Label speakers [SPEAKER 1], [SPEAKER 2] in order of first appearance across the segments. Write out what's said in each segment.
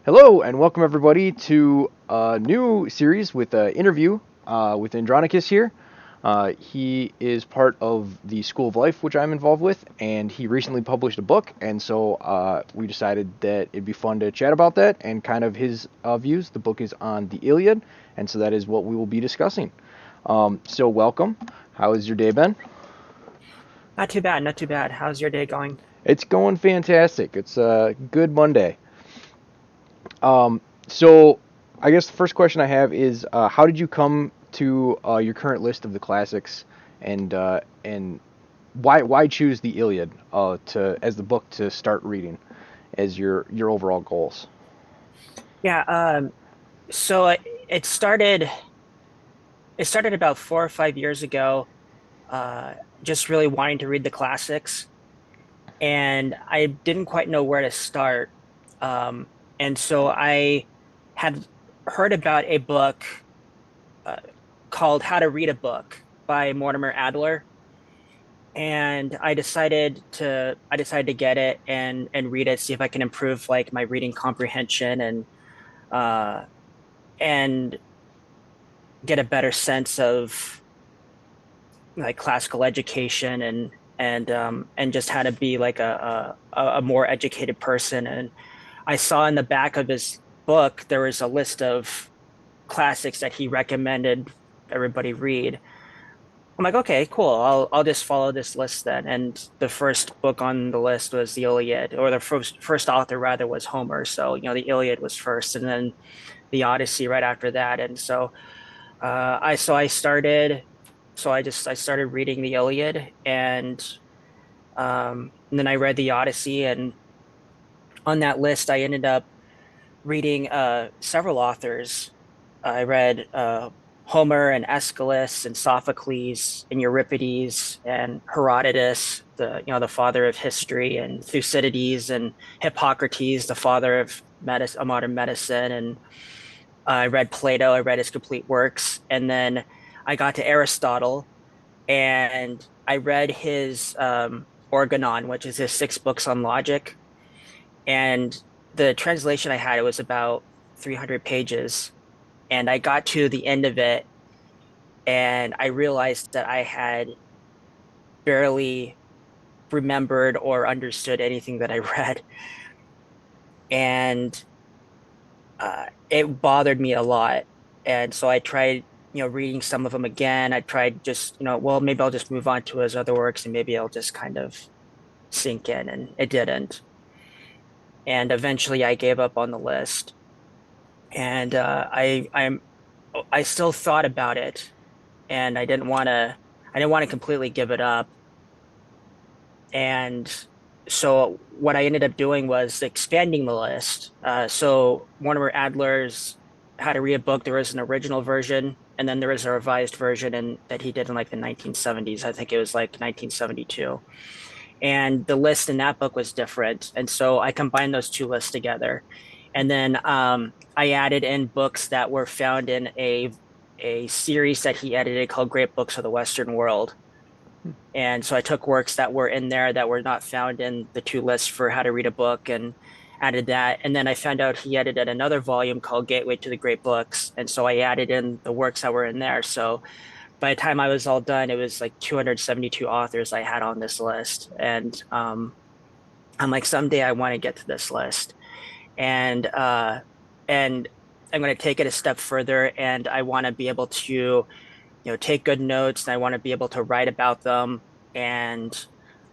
[SPEAKER 1] Hello and welcome everybody to a new series with an interview with Andronikos here. He is part of the School of Life, which I'm involved with, and he recently published a book, and so we decided that it'd be fun to chat about that and kind of his views. The book is on the Iliad, and so that is what we will be discussing. So welcome. How has your day been?
[SPEAKER 2] Not too bad, not too bad. How's your day going?
[SPEAKER 1] It's going fantastic. It's a good Monday. So I guess the first question I have is, how did you come to your current list of the classics, and why choose the Iliad to as the book to start reading as your overall goals?
[SPEAKER 2] Yeah, so it started it started about 4 or 5 years ago, uh, just really wanting to read the classics, and I didn't quite know where to start. Um, and so I had heard about a book uh, called How to Read a Book by Mortimer Adler, and I decided to get it and read it, see if I can improve like my reading comprehension uh and get a better sense of like classical education and just how to be like a more educated person. And I saw in the back of his book there was a list of classics that he recommended everybody read. I'm like, okay, cool. I'll just follow this list then. And the first book on the list was the Iliad, or the first author rather was Homer. So the Iliad was first, and then the Odyssey right after that. And so I so I started I started reading the Iliad, and then I read the Odyssey, and on that list I ended up reading several authors. I read Homer and Aeschylus and Sophocles and Euripides and Herodotus, the father of history, and Thucydides and Hippocrates, the father of modern medicine. And I read Plato. I read his complete works, and then I got to Aristotle, and I read his Organon, which is his 6 books on logic. And the translation I had, it was about 300 pages, and I got to the end of it, and I realized that I had barely remembered or understood anything that I read, and it bothered me a lot. And so I tried, reading some of them again. I tried just, well, maybe I'll just move on to his other works, and maybe I'll just kind of sink in, and it didn't. And eventually I gave up on the list. And I still thought about it, and I didn't want to completely give it up. And so what I ended up doing was expanding the list. So Mortimer Adler's How to Read a Book, there was an original version, and then there was a revised version and that he did in like the 1970s. I think it was like 1972. And the list in that book was different. And so I combined those two lists together. And then I added in books that were found in a series that he edited called Great Books of the Western World. And so I took works that were in there that were not found in the two lists for How to Read a Book and added that. And then I found out he edited another volume called Gateway to the Great Books. And so I added in the works that were in there. So by the time I was all done, it was like 272 authors I had on this list. And I'm like, someday I want to get to this list. And I'm going to take it a step further, and I want to be able to, take good notes, and I want to be able to write about them, and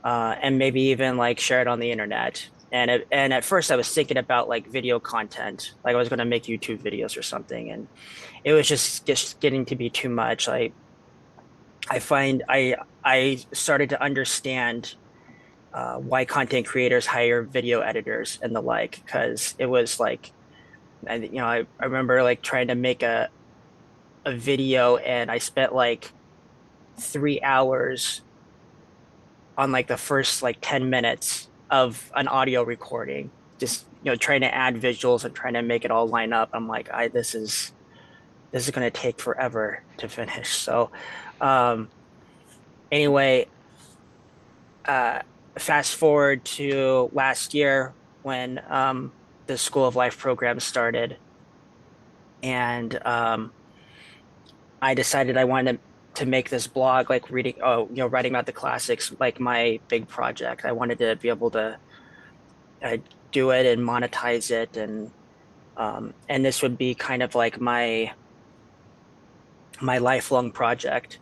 [SPEAKER 2] and maybe even like share it on the internet. And at first I was thinking about like video content, like I was going to make YouTube videos or something, and it was just getting to be too much. I find I started to understand why content creators hire video editors and the like, because it was like, I remember like trying to make a video, and I spent like 3 hours on like the first like 10 minutes of an audio recording, just trying to add visuals and trying to make it all line up. I'm like, I this is going to take forever to finish. So um anyway, uh fast forward to last year when the School of Life program started, and I decided I wanted to make this blog, like reading, writing about the classics, like my big project. I wanted to be able to uh, do it and monetize it, and this would be kind of like my lifelong project.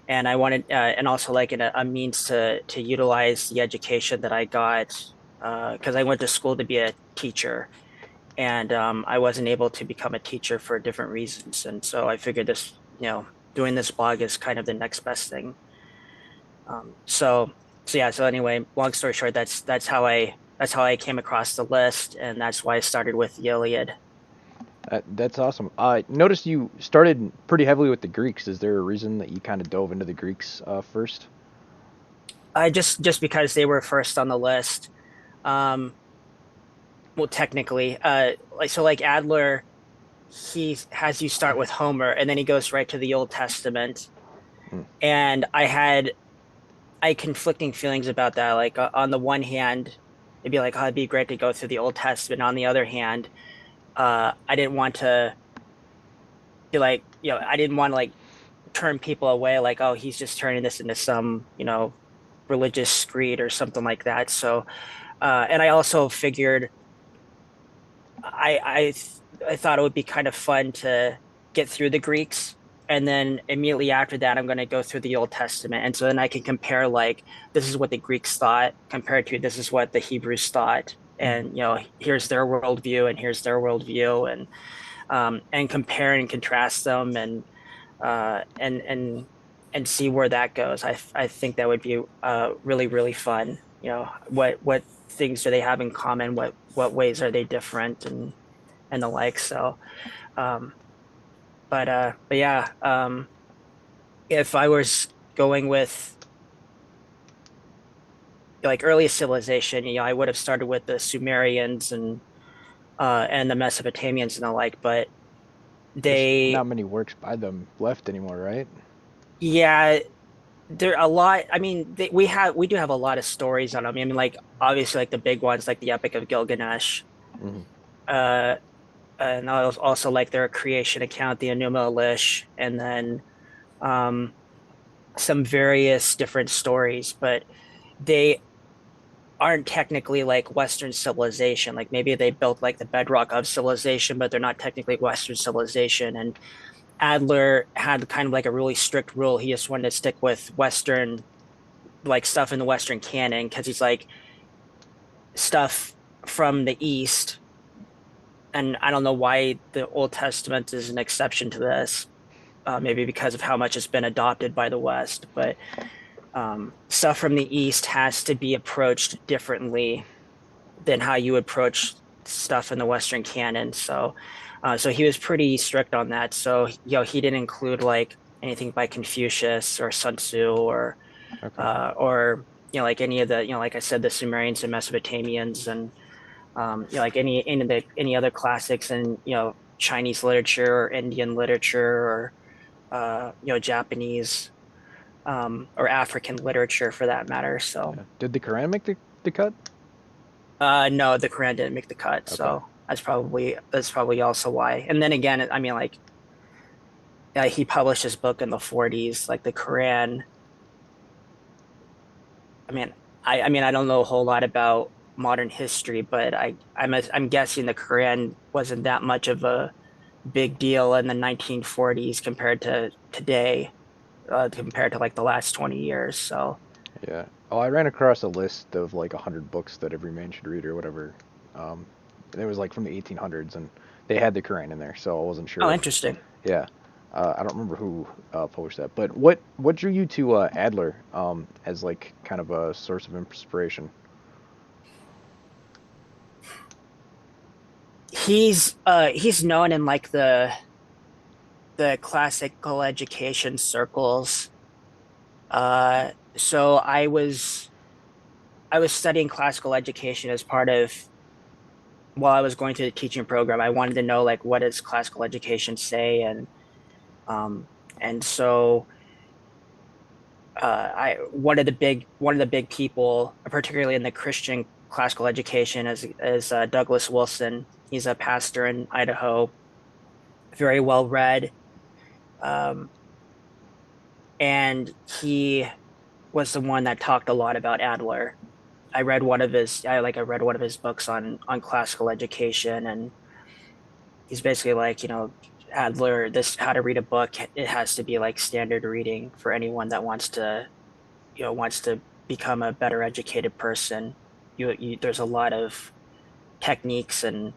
[SPEAKER 2] And I wanted, and also like a means to utilize the education that I got, because I went to school to be a teacher, and I wasn't able to become a teacher for different reasons. And so I figured doing this blog is kind of the next best thing. So yeah. So anyway, long story short, that's how I came across the list, and that's why I started with the Iliad.
[SPEAKER 1] That's awesome. I noticed you started pretty heavily with the Greeks. Is there a reason that you kind of dove into the Greeks first?
[SPEAKER 2] I just because they were first on the list. Um, well, technically, like Adler, he has you start with Homer, and then he goes right to the Old Testament.
[SPEAKER 1] Mm.
[SPEAKER 2] And I had conflicting feelings about that. Like on the one hand, it'd be like, oh, it'd be great to go through the Old Testament. On the other hand, I didn't want to be like, I didn't want to like turn people away, like, oh, he's just turning this into some, religious screed or something like that. So, and I also figured I I thought it would be kind of fun to get through the Greeks, and then immediately after that I'm going to go through the Old Testament, and so then I can compare, like, this is what the Greeks thought compared to this is what the Hebrews thought,
[SPEAKER 1] Mm.
[SPEAKER 2] and here's their worldview and here's their worldview, and compare and contrast them, uh and and and see where that goes. I think that would be really really fun. What things do they have in common? What ways are they different, and the like. So, um, but yeah, if I was going with like earliest civilization, I would have started with the Sumerians and the Mesopotamians and the like. But
[SPEAKER 1] There's
[SPEAKER 2] they,
[SPEAKER 1] not many works by them left anymore, right?
[SPEAKER 2] yeah, they're a lot. I mean, we do have a lot of stories on them. I mean, like obviously, like the big ones, like the Epic of Gilgamesh.
[SPEAKER 1] Hmm.
[SPEAKER 2] Uh, and also like their creation account, the Enuma Elish, and then um, some various different stories, but they aren't technically like Western civilization. Like maybe they built like the bedrock of civilization, but they're not technically Western civilization. And Adler had kind of like a really strict rule. He just wanted to stick with Western, like stuff in the Western canon, because he's like stuff from the East. And I don't know why the Old Testament is an exception to this. Maybe because of how much it's been adopted by the West, but stuff from the East has to be approached differently than how you approach stuff in the Western canon. So he was pretty strict on that. So he didn't include like anything by Confucius or Sun Tzu
[SPEAKER 1] Okay.
[SPEAKER 2] or like any of the like I said, the Sumerians and Mesopotamians, and like any other classics, and Chinese literature or Indian literature, or Japanese, or African literature for that matter. So
[SPEAKER 1] Yeah. Did the Quran make the cut?
[SPEAKER 2] no, the Quran didn't make the cut,
[SPEAKER 1] Okay.
[SPEAKER 2] so that's probably also why. And then again, I mean, like, he published his book in the 40s, like the Quran. I mean, I mean, I don't know a whole lot about modern history, but I'm guessing the Quran wasn't that much of a big deal in the 1940s compared to today, compared to like the last 20 years. So,
[SPEAKER 1] Yeah. Oh, I ran across a list of like 100 books that every man should read or whatever. Um, and it was like from the 1800s, and they had the Quran in there, so I wasn't
[SPEAKER 2] oh,
[SPEAKER 1] sure if.
[SPEAKER 2] interesting.
[SPEAKER 1] Yeah. I don't remember who published that, but what drew you to Adler as like kind of a source of inspiration?
[SPEAKER 2] He's known in like the classical education circles. So I was studying classical education as part of, while I was going through the teaching program. I wanted to know, like, what does classical education say, um and so I one of the big people, particularly in the Christian classical education as Douglas Wilson. He's a pastor in Idaho, very well read, um, and he was the one that talked a lot about Adler. I read one of his books on classical education, and he's basically like, Adler, this how to read a book, it has to be like standard reading for anyone that wants to become a better educated person. There's a lot of techniques and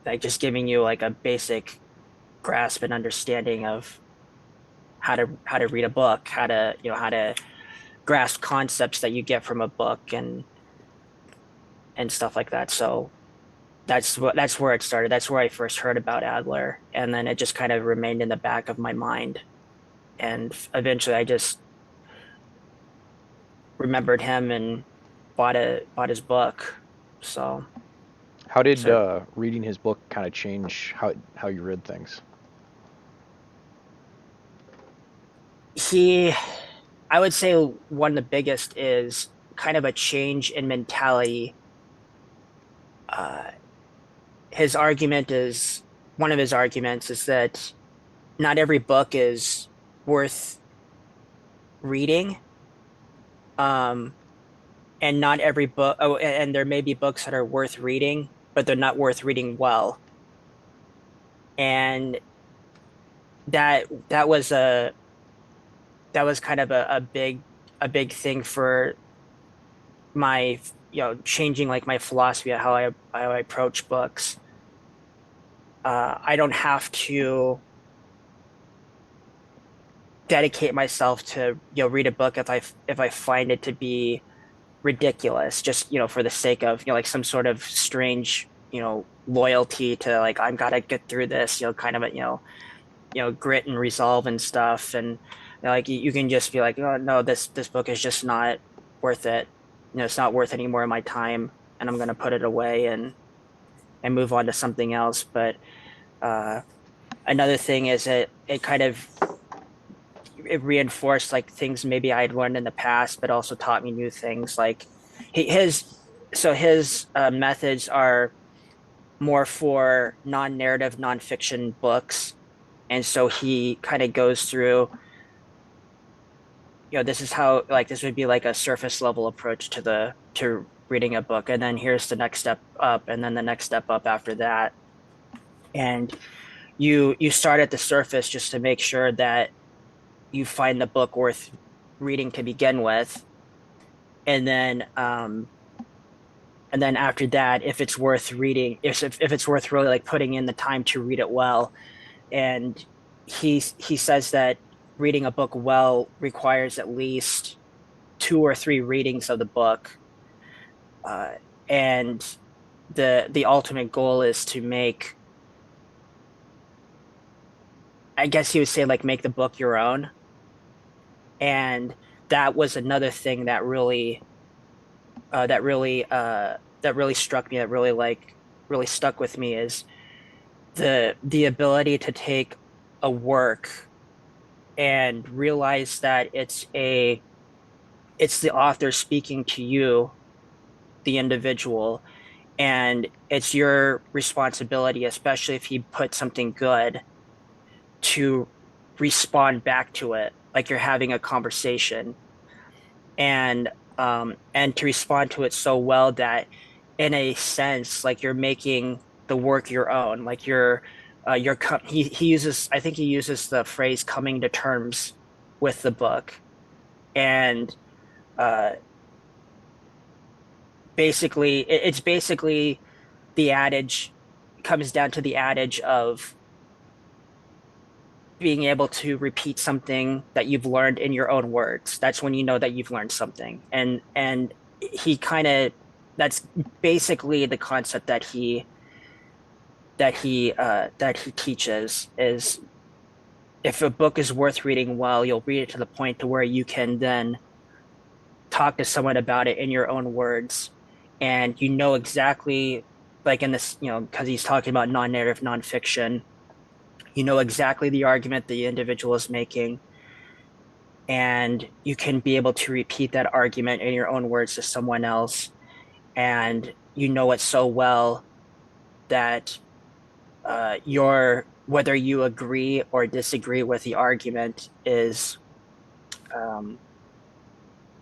[SPEAKER 2] like just giving you like a basic grasp and understanding of how to read a book, how to grasp concepts that you get from a book and stuff like that. So that's where it started. That's where I first heard about Adler, and then it just kind of remained in the back of my mind. And eventually, I just remembered him and bought his book. So
[SPEAKER 1] How did
[SPEAKER 2] so
[SPEAKER 1] reading his book kind of change how you read things?
[SPEAKER 2] he, I would say one of the biggest is kind of a change in mentality. Uh, his argument is One of his arguments is that not every book is worth reading. Um, and not every book, oh, and there may be books that are worth reading, but they're not worth reading well. And that was kind of a big thing for my, changing like my philosophy of how I approach books. I don't have to dedicate myself to read a book if I find it to be ridiculous, just for the sake of like some sort of strange loyalty to like I'm gotta get through this, kind of a grit and resolve and stuff. And like you can just be like, oh no, this book is just not worth it. It's not worth any more of my time, and I'm gonna put it away and move on to something else. But uh, another thing is it kind of it reinforced like things maybe I'd learned in the past, but also taught me new things. Like his his methods are more for non-narrative, non-fiction books, and so he kind of goes through, this is how like this would be like a surface level approach to reading a book, and then here's the next step up, and then the next step up after that, and you start at the surface just to make sure that you find the book worth reading to begin with, and then after that, if it's worth reading, if it's worth really like putting in the time to read it well. And he says that reading a book well requires at least two or three readings of the book, uh, and the ultimate goal is to make, I guess he would say, like make the book your own. And that was another thing that really struck me, that really stuck with me, is the ability to take a work and realize that it's the author speaking to you, the individual, and it's your responsibility, especially if he put something good, to respond back to it like you're having a conversation, and to respond to it so well that in a sense like you're making the work your own, like he uses, I think he uses the phrase coming to terms with the book. And uh basically it's basically the adage, comes down to the adage of being able to repeat something that you've learned in your own words. That's when you know that you've learned something. And he kind of that's basically the concept that he teaches, is if a book is worth reading well, you'll read it to the point to where you can then talk to someone about it in your own words, and you know exactly, like in this, because he's talking about non-narrative nonfiction, you know exactly the argument the individual is making, and you can be able to repeat that argument in your own words to someone else, and you know it so well that your whether you agree or disagree with the argument is um,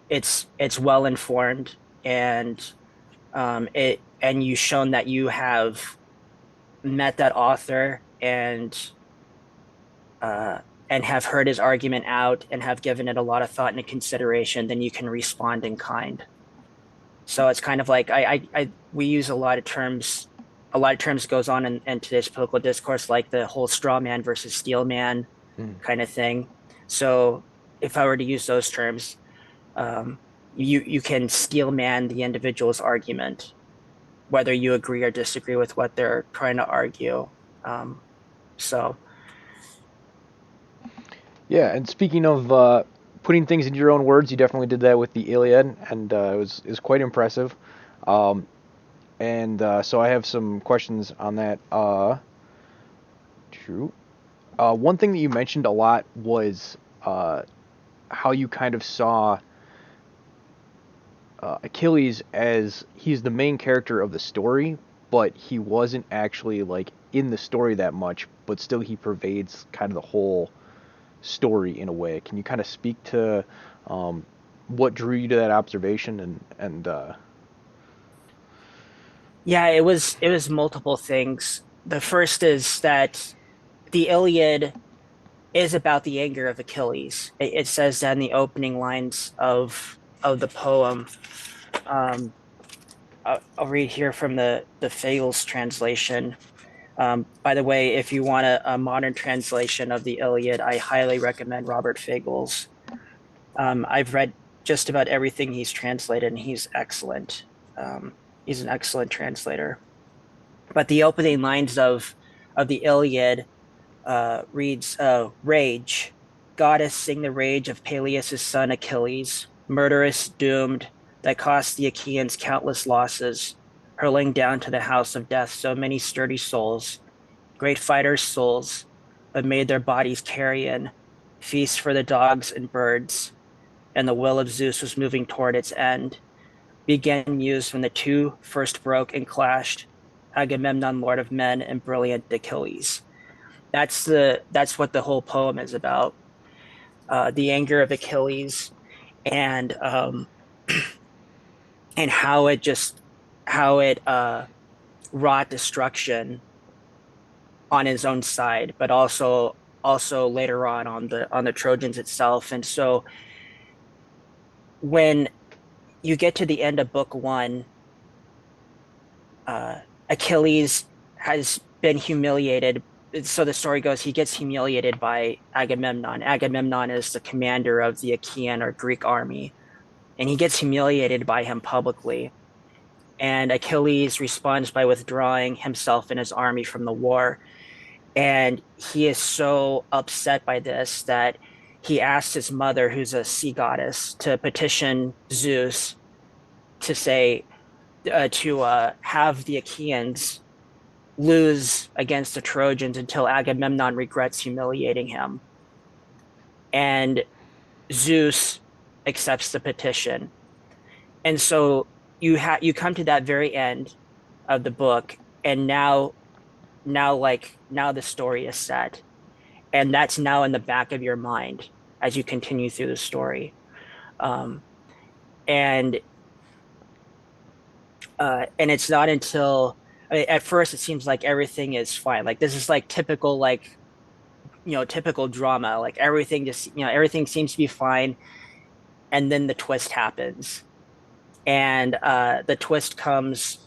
[SPEAKER 2] it's well informed, and you've shown that you have met that author uh, and have heard his argument out and have given it a lot of thought and consideration, then you can respond in kind. So it's kind of like we use a lot of terms goes on in today's political discourse, like the whole straw man versus steel man
[SPEAKER 1] Mm.
[SPEAKER 2] kind of thing. So if I were to use those terms, um, you can steel man the individual's argument, whether you agree or disagree with what they're trying to argue. Um, so
[SPEAKER 1] Yeah, and speaking of putting things into your own words, you definitely did that with the Iliad, and it was quite impressive. Um, and so I have some questions on that. True. One thing that you mentioned a lot was how you kind of saw Achilles as he's the main character of the story, but he wasn't actually like in the story that much, but still he pervades kind of the whole story in a way. Can you kind of speak to um, what drew you to that observation and
[SPEAKER 2] yeah, it was multiple things. The first is that the Iliad is about the anger of Achilles. It says that in the opening lines of the poem. Um, I'll read here from the Fagles translation. By the way, if you want a modern translation of the Iliad, I highly recommend Robert Fagles. I've read just about everything he's translated, and he's excellent. He's an excellent translator. But the opening lines of the Iliad reads, "Rage, goddess, sing the rage of Peleus' son Achilles, murderous, doomed, that cost the Achaeans countless losses, hurling down to the house of death so many sturdy souls, great fighters' souls, but made their bodies carrion, feast for the dogs and birds, and the will of Zeus was moving toward its end. Began used when the two first broke and clashed, Agamemnon, lord of men, and brilliant Achilles." That's what the whole poem is about. The anger of Achilles, and how it wrought destruction on his own side, but also later on the Trojans itself. And so when you get to the end of book one, uh, Achilles has been humiliated. So the story goes, he gets humiliated by Agamemnon. Agamemnon is the commander of the Achaean or Greek army, and he gets humiliated by him publicly. And Achilles responds by withdrawing himself and his army from the war. And he is so upset by this that he asks his mother, who's a sea goddess, to petition Zeus to say, to have the Achaeans lose against the Trojans until Agamemnon regrets humiliating him. And Zeus accepts the petition. And so you come to that very end of the book, and now the story is set. And that's now in the back of your mind as you continue through the story. Um, and and it's not until, I mean, at first it seems like everything is fine. Like this is like typical, like, typical drama. Like everything seems to be fine, and then the twist happens. And the twist comes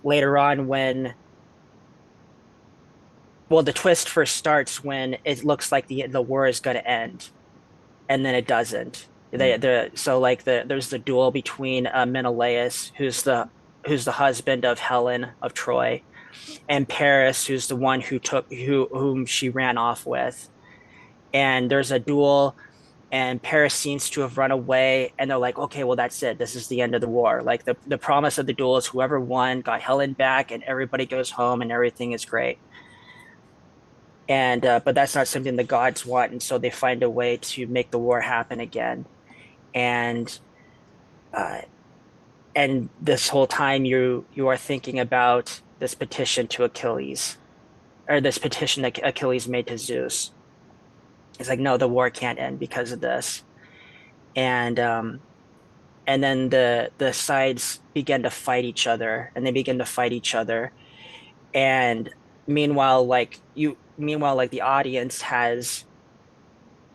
[SPEAKER 2] later on when, well, the twist first starts when it looks like the war is going to end, and then it doesn't.
[SPEAKER 1] mm,
[SPEAKER 2] There's the duel between Menelaus, who's the husband of Helen of Troy, and Paris, who's the one whom she ran off with. And there's a duel, and Paris seems to have run away, and they're like, okay, well, that's it. This is the end of the war. Like the promise of the duel is whoever won got Helen back, and everybody goes home, and everything is great. and but that's not something the gods want, and so they find a way to make the war happen again. And uh, and this whole time you are thinking about this petition to Achilles, or this petition that Achilles made to Zeus. It's like, no, the war can't end because of this. And and then the sides begin to fight each other, and they begin to fight each other. And meanwhile, like the audience has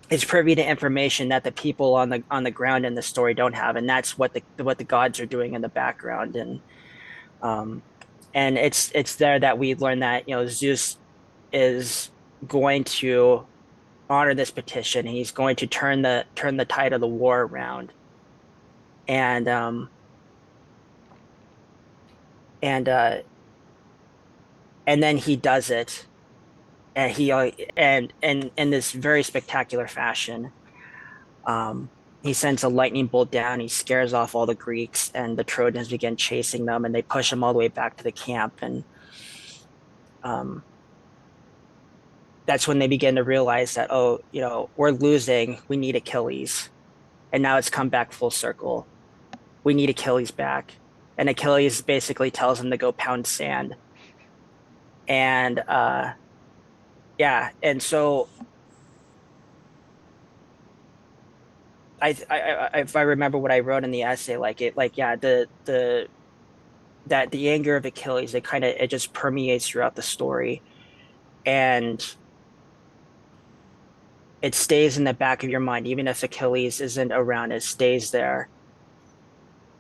[SPEAKER 2] is privy to information that the people on the ground in the story don't have, and that's what the gods are doing in the background. Um and it's there that we learn that, Zeus is going to honor this petition. He's going to turn the tide of the war around. And and uh and then he does it, and he and in this very spectacular fashion. Um, he sends a lightning bolt down. He scares off all the Greeks, and the Trojans begin chasing them, and they push them all the way back to the camp. And um, that's when they begin to realize that, oh, we're losing. We need Achilles, and now it's come back full circle. We need Achilles back, and Achilles basically tells him to go pound sand. And yeah, and so if I remember what I wrote in the essay, like yeah, the anger of Achilles, it just permeates throughout the story, and it stays in the back of your mind even if Achilles isn't around. It stays there.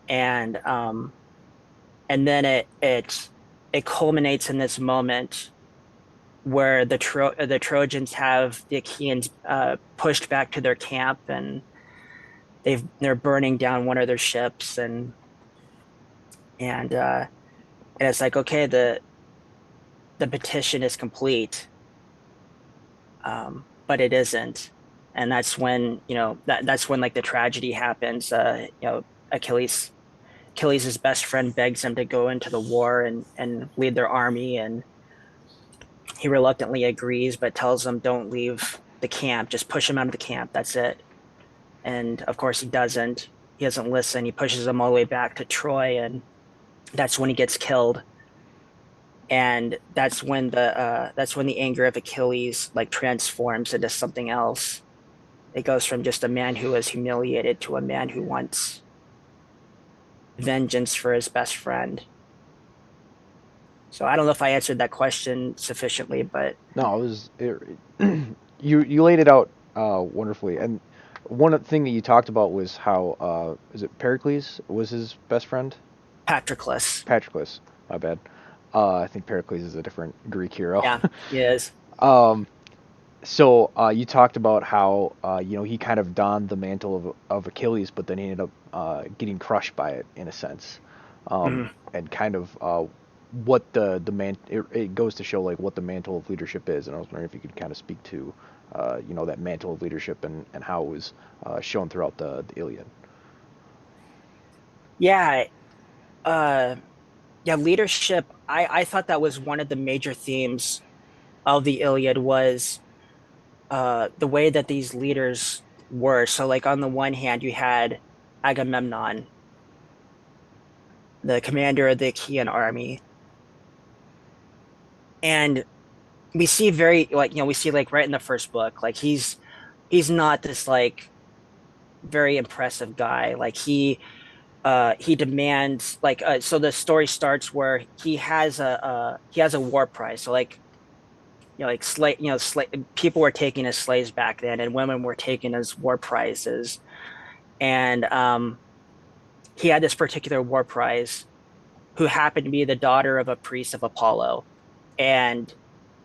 [SPEAKER 2] And and then it culminates in this moment where the Trojans have the Achaeans pushed back to their camp, and they're burning down one of their ships. And and it's like, okay, the petition is complete, but it isn't. And that's when, that's when like the tragedy happens. Achilles Achilles' best friend begs him to go into the war and lead their army, and he reluctantly agrees, but tells him, don't leave the camp, just push him out of the camp, that's it. And of course he doesn't listen. He pushes him all the way back to Troy, and that's when he gets killed. And that's when the anger of Achilles like transforms into something else. It goes from just a man who was humiliated to a man who wants vengeance for his best friend. So I don't know if I answered that question sufficiently, but
[SPEAKER 1] No, you laid it out wonderfully. And one thing that you talked about was how is it Pericles was his best friend?
[SPEAKER 2] Patroclus,
[SPEAKER 1] Patroclus, my bad. I think Pericles is a different Greek hero.
[SPEAKER 2] yeah, he is.
[SPEAKER 1] um, so you talked about how he kind of donned the mantle of Achilles, but then he ended up getting crushed by it in a sense,
[SPEAKER 2] Mhm.
[SPEAKER 1] and kind of what the man it goes to show like what the mantle of leadership is. And I was wondering if you could kind of speak to that mantle of leadership and how it was shown throughout the Iliad.
[SPEAKER 2] Yeah, uh, yeah, leadership. I thought that was one of the major themes of the Iliad was the way that these leaders were. So, like on the one hand, you had Agamemnon, the commander of the Achaean army, and we see like right in the first book, like he's not this like very impressive guy. Like he demands like so the story starts where he has a war prize. So like slave people were taken as slaves back then, and women were taken as war prizes. And he had this particular war prize who happened to be the daughter of a priest of Apollo. And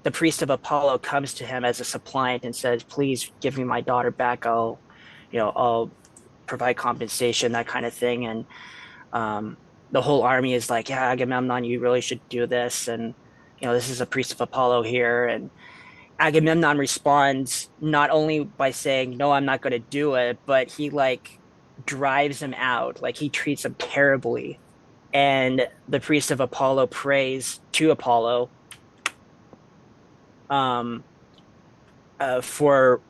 [SPEAKER 2] the priest of Apollo comes to him as a suppliant and says, please give me my daughter back. I'll provide compensation, that kind of thing. And um, the whole army is like, yeah, Agamemnon, you really should do this. And, this is a priest of Apollo here. And Agamemnon responds not only by saying, no, I'm not going to do it, but he like drives him out. Like he treats him terribly. And the priest of Apollo prays to Apollo, um, for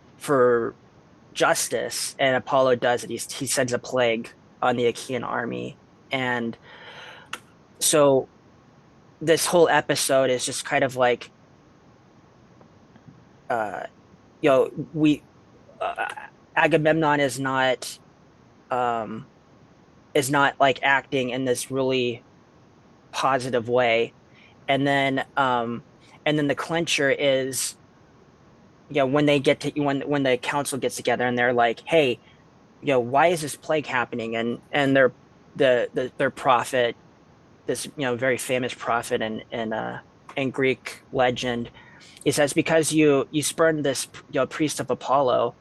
[SPEAKER 2] justice, and Apollo does it. He sends a plague on the Achaean army, and so this whole episode is just kind of like, uh, we uh, Agamemnon um is not like acting in this really positive way, and then the clincher is, when they get to when the council gets together and they're like, hey, why is this plague happening? And their prophet, this very famous prophet in Greek legend, he says, because you spurned this priest of Apollo,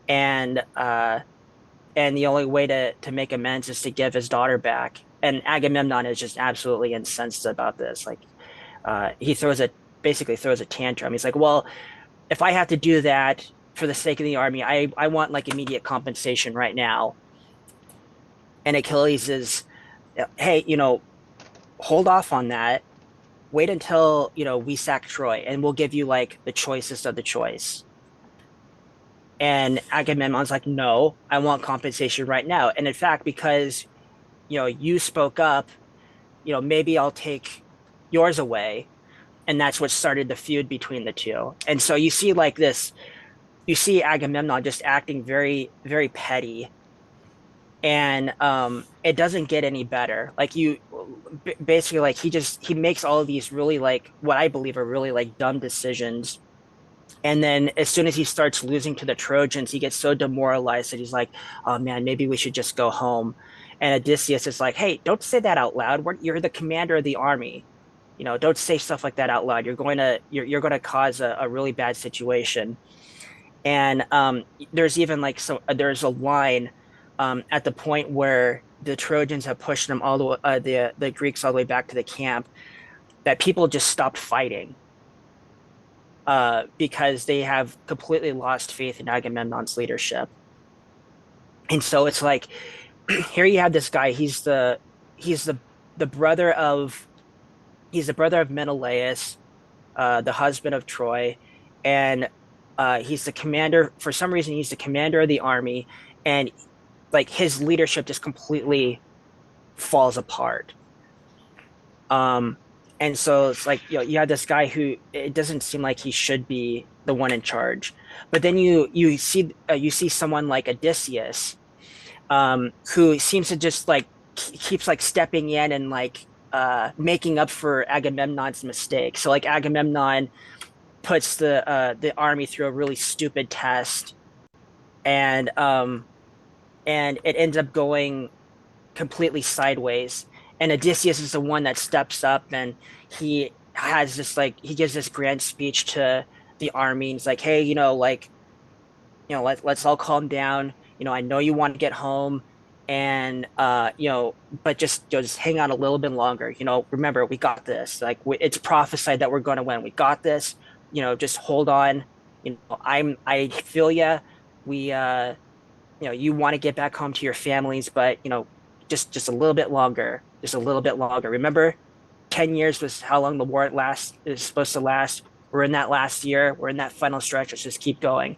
[SPEAKER 2] and the only way to make amends is to give his daughter back. And Agamemnon is just absolutely incensed about this. Like, he basically throws a tantrum. He's like, well, if I have to do that for the sake of the army, I want like immediate compensation right now. And Achilles is, hey, hold off on that. Wait until, we sack Troy, and we'll give you like the choicest of the choice. And Agamemnon's like, no, I want compensation right now. And in fact, because you spoke up, maybe I'll take yours away. And that's what started the feud between the two. And so you see Agamemnon just acting very, very petty, and it doesn't get any better. Like, basically, like, he makes all of these really, like, what I believe are really like dumb decisions. And then as soon as he starts losing to the Trojans, he gets so demoralized that he's like, oh man, maybe we should just go home. And Odysseus is like, hey, don't say that out loud. You're the commander of the army. Don't say stuff like that out loud. You're going to cause a really bad situation. And there's even like, so there's a line at the point where the Trojans have pushed them all the way, the Greeks all the way back to the camp, that people just stopped fighting, because they have completely lost faith in Agamemnon's leadership. And so it's like, here you have this guy. He's the brother of he's the brother of Menelaus, the husband of Troy, and he's the commander. For some reason, he's the commander of the army, and like his leadership just completely falls apart. Um, and so it's like, you have this guy who, it doesn't seem like he should be the one in charge, but then you see someone like Odysseus, who seems to just like keeps like stepping in and like making up for Agamemnon's mistake. So like Agamemnon puts the army through a really stupid test, and it ends up going completely sideways. And Odysseus is the one that steps up, and he gives this grand speech to the army. And he's like, hey, let's all calm down. I know you want to get home, and but just hang on a little bit longer. Remember, we got this. Like, it's prophesied that we're going to win. We got this. Just hold on. I feel ya. We you want to get back home to your families, but just a little bit longer, just a little bit longer. Remember, 10 years was how long the war is supposed to last. We're in that last year. We're in that final stretch. Let's just keep going.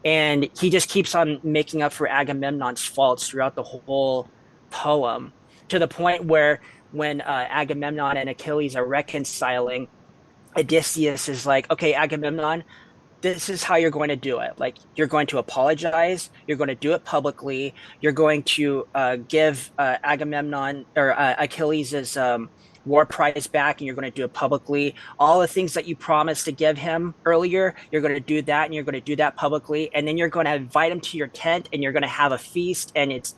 [SPEAKER 2] And he just keeps on making up for Agamemnon's faults throughout the whole poem, to the point where when Agamemnon and Achilles are reconciling, Odysseus is like, okay, Agamemnon, this is how you're going to do it. Like, you're going to apologize. You're going to do it publicly. You're going to give Agamemnon or Achilles's war prize back, and you're going to do it publicly. All the things that you promised to give him earlier, you're going to do that, and you're going to do that publicly. And then you're going to invite him to your tent, and you're going to have a feast. And it's,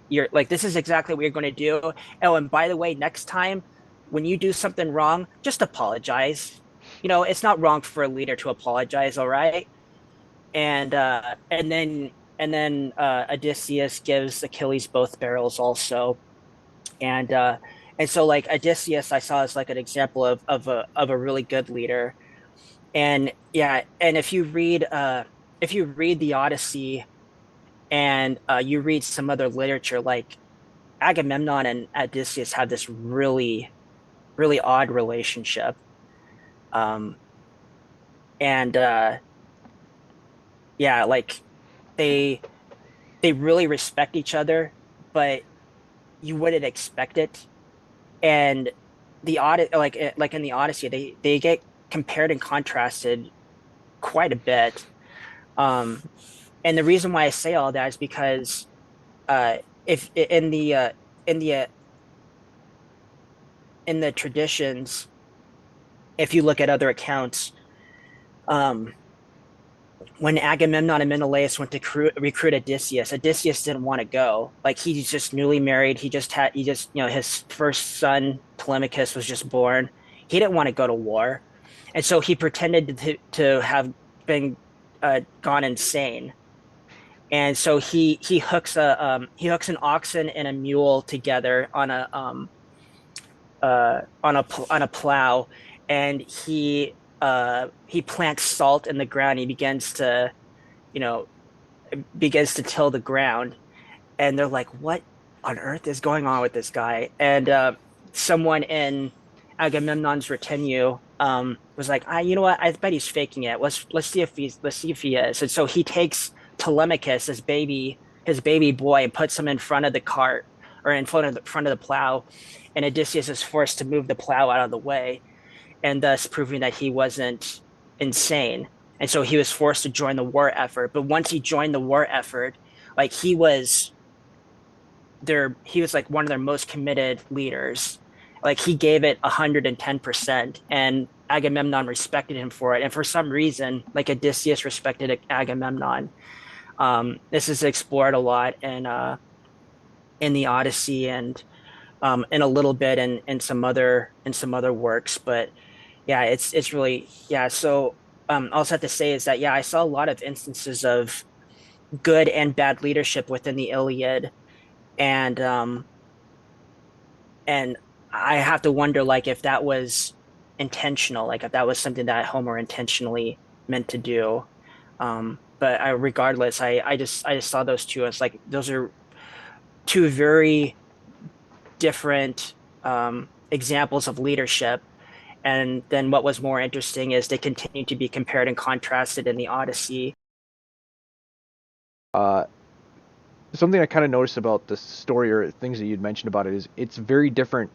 [SPEAKER 2] you're like, this is exactly what you're going to do. Oh, and by the way, next time when you do something wrong, just apologize. It's not wrong for a leader to apologize, all right? And then Odysseus gives Achilles both barrels also. And so like Odysseus I saw as like an example of a really good leader. And yeah, and if you read the Odyssey, and you read some other literature, like Agamemnon and Odysseus have this really, really odd relationship. Um, and yeah, like they they really respect each other, but you wouldn't expect it. And the audit, like in the Odyssey, they get compared and contrasted quite a bit. Um, and the reason why I say all that is because if in the uh, in the traditions, if you look at other accounts, um, when Agamemnon and Menelaus went to recruit Odysseus, Odysseus didn't want to go. Like he's just newly married. He just, his first son, Telemachus, was just born. He didn't want to go to war. And so he pretended to have been gone insane. And so he hooks an oxen and a mule together on a plow, and he plants salt in the ground. He you know begins to till the ground, and they're like, "What on earth is going on with this guy?" And someone in Agamemnon's retinue was like, you know what? I bet he's faking it. Let's see if he is." And so he takes Telemachus, his baby boy, and puts him in front of the cart or in front of the plow, and Odysseus is forced to move the plow out of the way, and thus proving that he wasn't insane. And so he was forced to join the war effort. But once he joined the war effort, like he was like one of their most committed leaders. Like he gave it 110%, and Agamemnon respected him for it. And for some reason, like Odysseus respected Agamemnon. This is explored a lot in the Odyssey and in a little bit in some other works. But yeah, it's really yeah. So I also have to say is that yeah, I saw a lot of instances of good and bad leadership within the Iliad, and and I have to wonder like if that was intentional, like if that was something that Homer intentionally meant to do. But regardless, I just saw those two as like those are two very different examples of leadership. And then what was more interesting is they continue to be compared and contrasted in the Odyssey.
[SPEAKER 1] Uh, Something I kind of noticed about the story or things that you'd mentioned about it is it's very different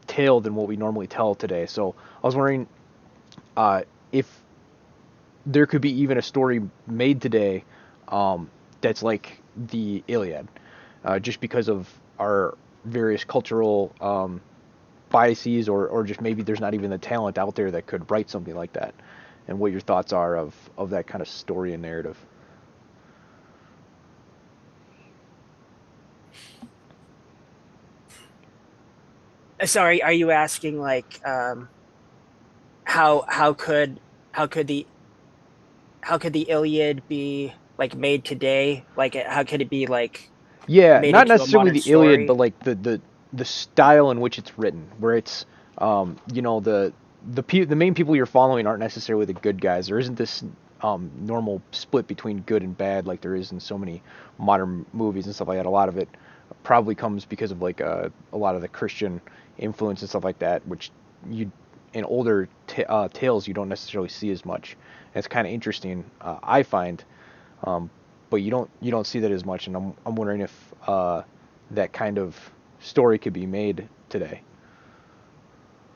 [SPEAKER 1] tale than what we normally tell today. So I was wondering if there could be even a story made today that's like the Iliad, just because of our various cultural biases, or just maybe there's not even the talent out there that could write something like that, and what your thoughts are of that kind of story and narrative.
[SPEAKER 2] Sorry, are you asking like how how could how could the how could the Iliad be like made today? Like how could it be like
[SPEAKER 1] Yeah,
[SPEAKER 2] made
[SPEAKER 1] not
[SPEAKER 2] into a
[SPEAKER 1] necessarily
[SPEAKER 2] modern
[SPEAKER 1] the Iliad, but
[SPEAKER 2] story?
[SPEAKER 1] like the style in which it's written, where it's the main people you're following aren't necessarily the good guys. There isn't this normal split between good and bad like there is in so many modern movies and stuff like that. A lot of it probably comes because of like a lot of the Christian influence and stuff like that, which you in older tales you don't necessarily see as much. And it's kind of interesting, I find, um, but you don't see that as much, and I'm wondering if that kind of story could be made today.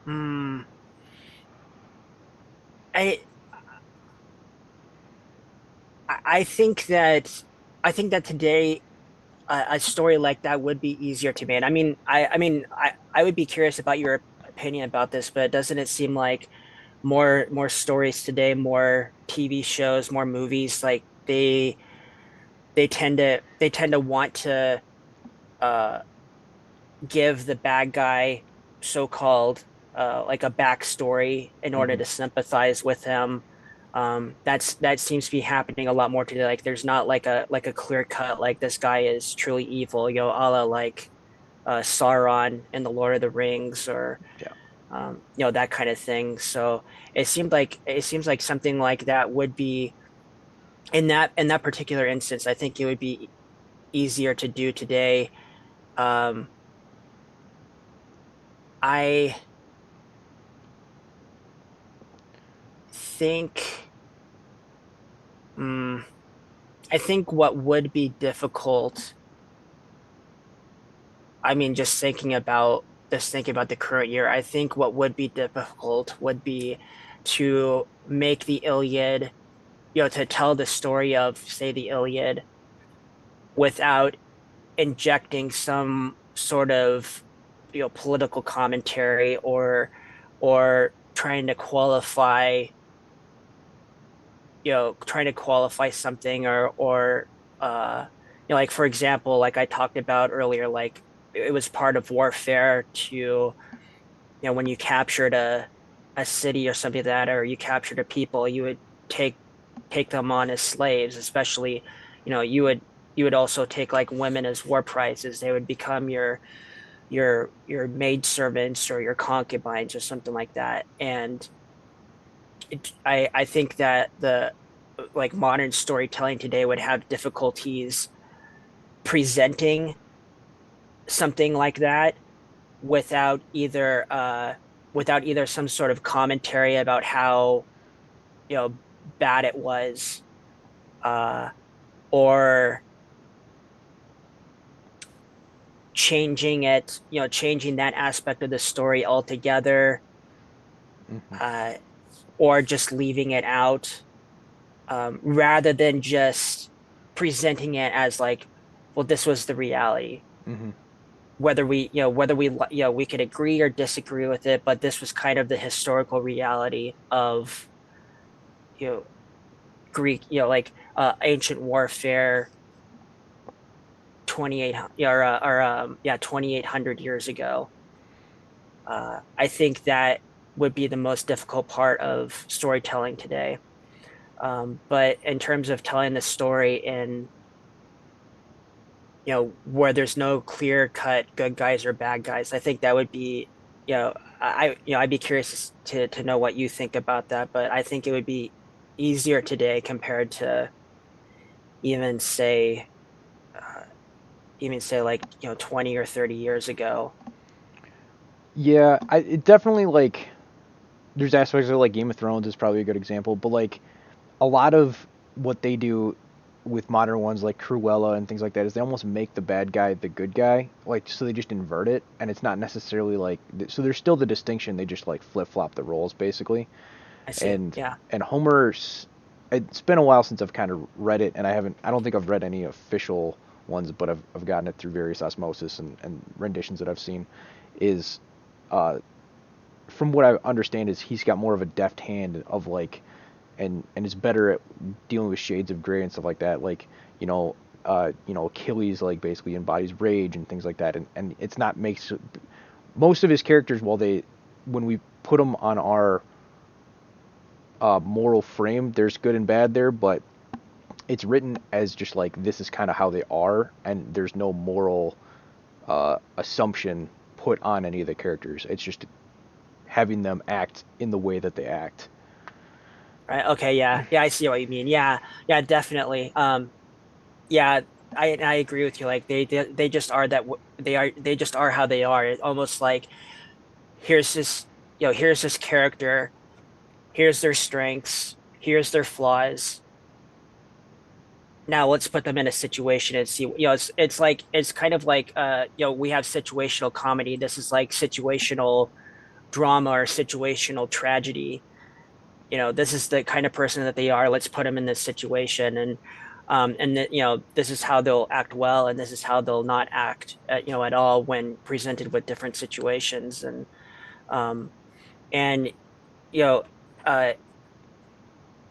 [SPEAKER 2] Hmm. I I think that today a story like that would be easier to make. I would be curious about your opinion about this, but doesn't it seem like more stories today, more TV shows, more movies, like they tend to want to uh give the bad guy so-called like a backstory in order
[SPEAKER 1] Hmm.
[SPEAKER 2] to sympathize with him. That seems to be happening a lot more today. Like there's not like a clear cut like this guy is truly evil, a la like Sauron in the Lord of the Rings or
[SPEAKER 1] Yeah.
[SPEAKER 2] that kind of thing. So it seems like something like that would be in that particular instance. I think it would be easier to do today. Um, I think Mm, I think what would be difficult, I mean, just thinking about the current year, I think what would be difficult would be to make the Iliad, to tell the story of, say, the Iliad without injecting some sort of, political commentary or trying to qualify something or like for example, like I talked about earlier, like it was part of warfare to, when you captured a city or something like that, or you captured a people, you would take take them on as slaves, especially, you would also take like women as war prizes. They would become your maid servants or your concubines or something like that. And I think that the like modern storytelling today would have difficulties presenting something like that without either some sort of commentary about how, bad it was, uh or changing that aspect of the story altogether,
[SPEAKER 1] Hmm.
[SPEAKER 2] uh or just leaving it out, rather than just presenting it as like, well, this was the reality.
[SPEAKER 1] Hmm.
[SPEAKER 2] Whether we could agree or disagree with it, but this was kind of the historical reality of, you know, Greek, like ancient warfare 28, or 2800 years ago. I think that would be the most difficult part of storytelling today. But in terms of telling the story in, where there's no clear cut good guys or bad guys, I think that would be, I'd be curious to know what you think about that, but I think it would be easier today compared to even say, uh, like, 20 or 30 years ago.
[SPEAKER 1] Yeah, it definitely like there's aspects of like Game of Thrones is probably a good example, but like a lot of what they do with modern ones like Cruella and things like that is they almost make the bad guy the good guy, like so they just invert it, and it's not necessarily like so there's still the distinction. They just like flip flop the roles basically,
[SPEAKER 2] I see.
[SPEAKER 1] and
[SPEAKER 2] Yeah.
[SPEAKER 1] Homer's. It's been a while since I've kind of read it, and I don't think I've read any official ones, but I've gotten it through various osmosis and renditions that I've seen. Is uh, from what I understand is he's got more of a deft hand of like and is better at dealing with shades of gray and stuff like that. Like Achilles like basically embodies rage and things like that, and it's not makes most of his characters while they when we put them on our moral frame, there's good and bad there, but it's written as just like this is kind of how they are, and there's no moral assumption put on any of the characters. It's just having them act in the way that they act.
[SPEAKER 2] Right. Okay. Yeah. Yeah. I see what you mean. Yeah. Yeah. Definitely. Yeah. I agree with you. Like they just are they just are how they are. It's almost like, here's this, here's this character, here's their strengths, here's their flaws. Now let's put them in a situation and see, it's kind of like, we have situational comedy. This is like situational drama or situational tragedy. This is the kind of person that they are. Let's put them in this situation, and that, this is how they'll act well, and this is how they'll not act, at all when presented with different situations. Um, and you know, uh,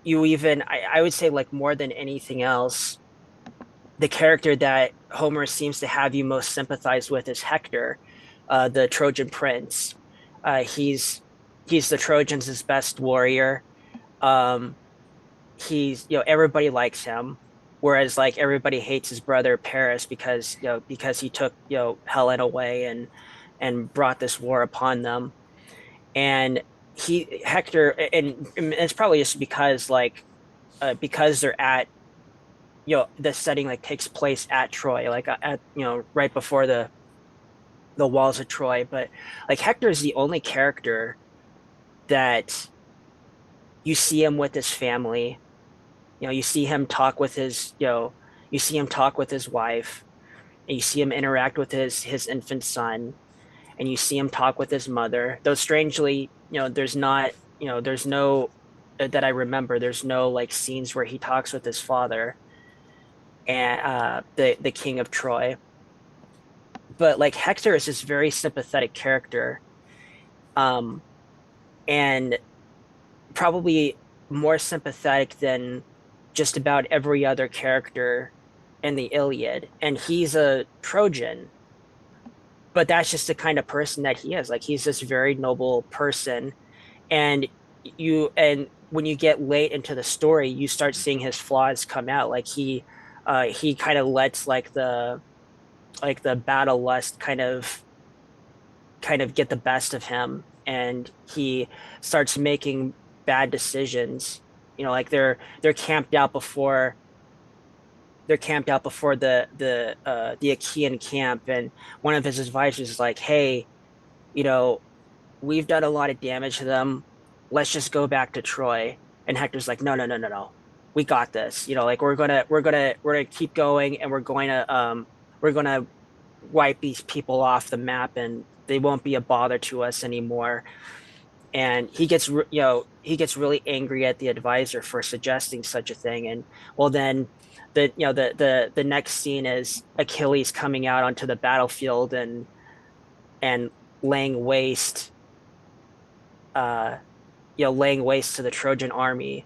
[SPEAKER 2] I would say, like, more than anything else, the character that Homer seems to have you most sympathize with is Hector, the Trojan prince. He's the Trojans' best warrior. Um, everybody likes him, whereas like everybody hates his brother Paris because he took, Helen away and brought this war upon them. And Hector, and it's probably just because, like, because they're at, the setting like takes place at Troy, like, at, right before the walls of Troy. But like Hector is the only character that you see him with his family, You see him talk with his, you see him talk with his wife, and you see him interact with his infant son, and you see him talk with his mother. Though strangely, there's not, there's no that I remember, there's no like scenes where he talks with his father and the king of Troy. But like Hector is this very sympathetic character, um, and probably more sympathetic than just about every other character in the Iliad. And he's a Trojan, but that's just the kind of person that he is. Like he's this very noble person. And and when you get late into the story, you start seeing his flaws come out. Like he kind of lets like the battle lust kind of get the best of him, and he starts making bad decisions. Like they're camped out before the Achaean camp, and one of his advisors is like, hey, you know we've done a lot of damage to them, let's just go back to Troy. And Hector's like, no, no, no, no, no, we got this. Like we're gonna keep going, and we're gonna wipe these people off the map, and they won't be a bother to us anymore. And he gets really angry at the advisor for suggesting such a thing. And well, then the next scene is Achilles coming out onto the battlefield and laying waste uh laying waste to the Trojan army.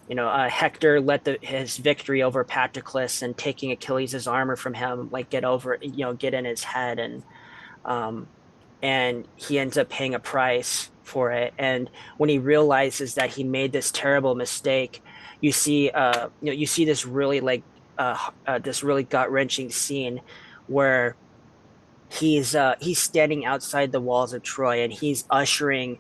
[SPEAKER 2] Hector let his victory over Patroclus and taking Achilles' armor from him, like get in his head, um, and he ends up paying a price for it. And when he realizes that he made this terrible mistake, you see this really this really gut wrenching scene where he's standing outside the walls of Troy, and he's ushering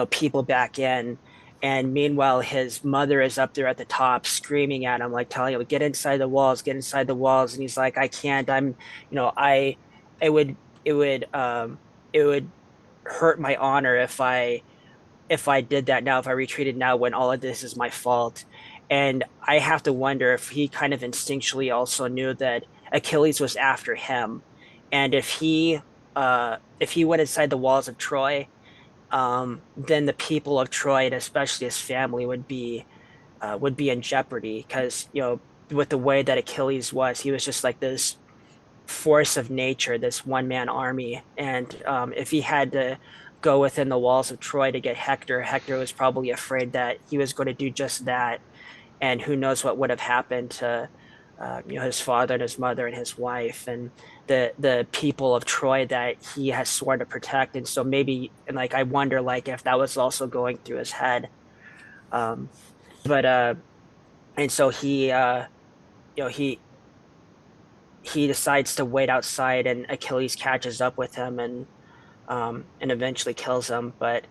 [SPEAKER 2] people back in. And meanwhile, his mother is up there at the top screaming at him, like telling him, get inside the walls, get inside the walls. And he's like, I can't. I it would it would it would hurt my honor if I did that now, if I retreated now when all of this is my fault. And I have to wonder if he kind of instinctually also knew that Achilles was after him. And if he went inside the walls of Troy, then the people of Troy, and especially his family, would be in jeopardy. Because with the way that Achilles was, he was just like this force of nature, this one man army. And if he had to go within the walls of Troy to get Hector, Hector was probably afraid that he was going to do just that. And who knows what would have happened to his father and his mother and his wife and the people of Troy that he has sworn to protect. And so maybe, and like I wonder like if that was also going through his head. Um, but and so you know he decides to wait outside, and Achilles catches up with him and eventually kills him. But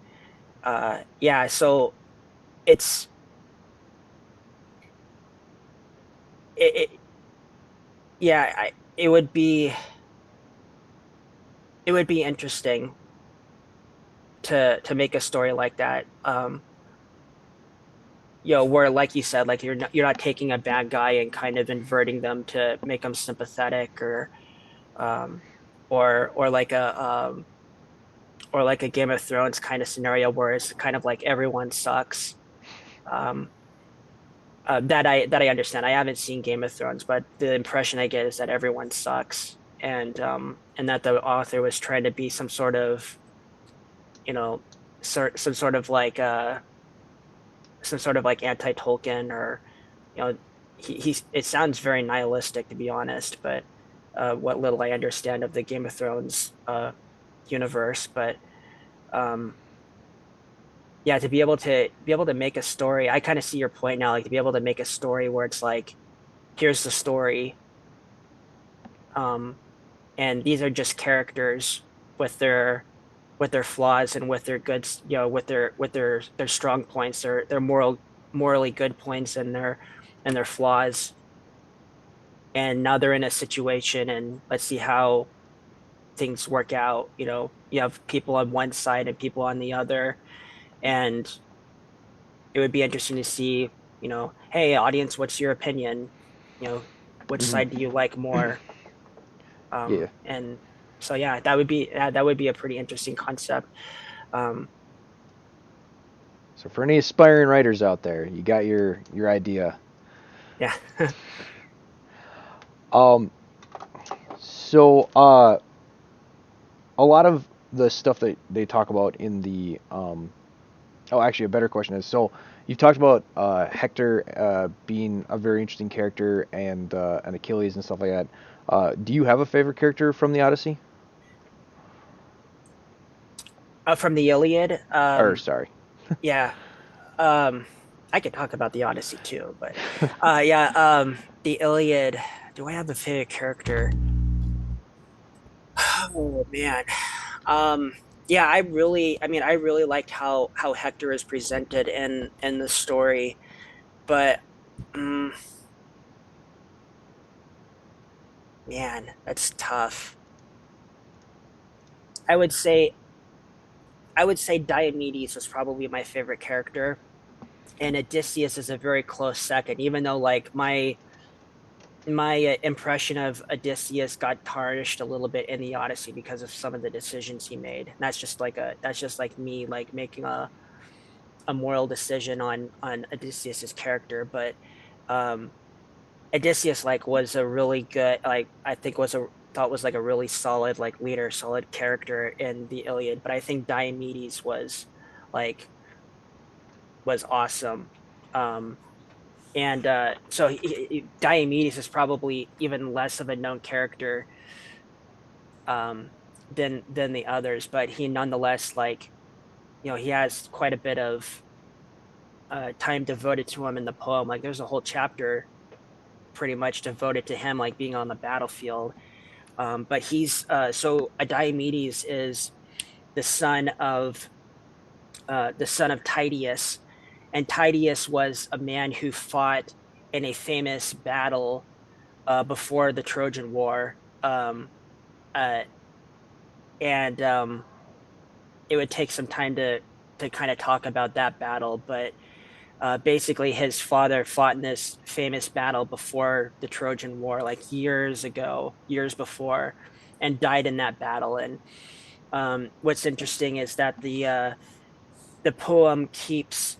[SPEAKER 2] yeah, so it's it yeah, it would be interesting to make a story like that. Where like you said, like you're not taking a bad guy and kind of inverting them to make them sympathetic, um or or like a Game of Thrones kind of scenario where it's kind of like everyone sucks. Um, that I understand. I haven't seen Game of Thrones, but the impression I get is that everyone sucks, and that the author was trying to be you know, some sort of some sort of like anti-Tolkien, or you know, he's it sounds very nihilistic to be honest, but what little I understand of the Game of Thrones universe. But um, yeah, to be able to make a story, I kind of see your point now, like to be able to make a story where it's like, here's the story, um, and these are just characters with their flaws and with their goods, their strong points, their morally good points, and their flaws. And now they're in a situation, and let's see how things work out. You have people on one side and people on the other, and it would be interesting to see. hey, audience, what's your opinion? Which
[SPEAKER 1] Hmm.
[SPEAKER 2] side do you like more?
[SPEAKER 1] Yeah.
[SPEAKER 2] And so yeah, that would be a pretty interesting concept. Um,
[SPEAKER 1] So for any aspiring writers out there, you got your idea.
[SPEAKER 2] yeah.
[SPEAKER 1] Um, so a lot of the stuff that they talk about in the oh, actually, a better question is, so you've talked about Hector being a very interesting character and Achilles and stuff like that. Do you have a favorite character from the Odyssey?
[SPEAKER 2] From the Iliad.
[SPEAKER 1] Or sorry.
[SPEAKER 2] Yeah. Um, I could talk about the Odyssey too, but yeah. The Iliad. Do I have a favorite character? Oh man. Um, yeah, I really liked how Hector is presented in the story, but um, man, that's tough. I would say I would say Diomedes was probably my favorite character, and Odysseus is a very close second. Even though like my impression of Odysseus got tarnished a little bit in the Odyssey because of some of the decisions he made. And that's just like me like making a moral decision on Odysseus's character, but um Odysseus like was a really good like I think was a thought was like a really solid like leader, solid character in the Iliad, but I think Diomedes like was awesome. Um and so Diomedes is probably even less of a known character um than the others, but he nonetheless like he has quite a bit of time devoted to him in the poem. Like there's a whole chapter pretty much devoted to him like being on the battlefield. But he's so Diomedes is the son of Tydeus, and Tydeus was a man who fought in a famous battle before the Trojan War, um, uh, and it would take some time to kind of talk about that battle, but basically his father fought in this famous battle before the Trojan War, like years ago, years before, and died in that battle. And what's interesting is that the poem keeps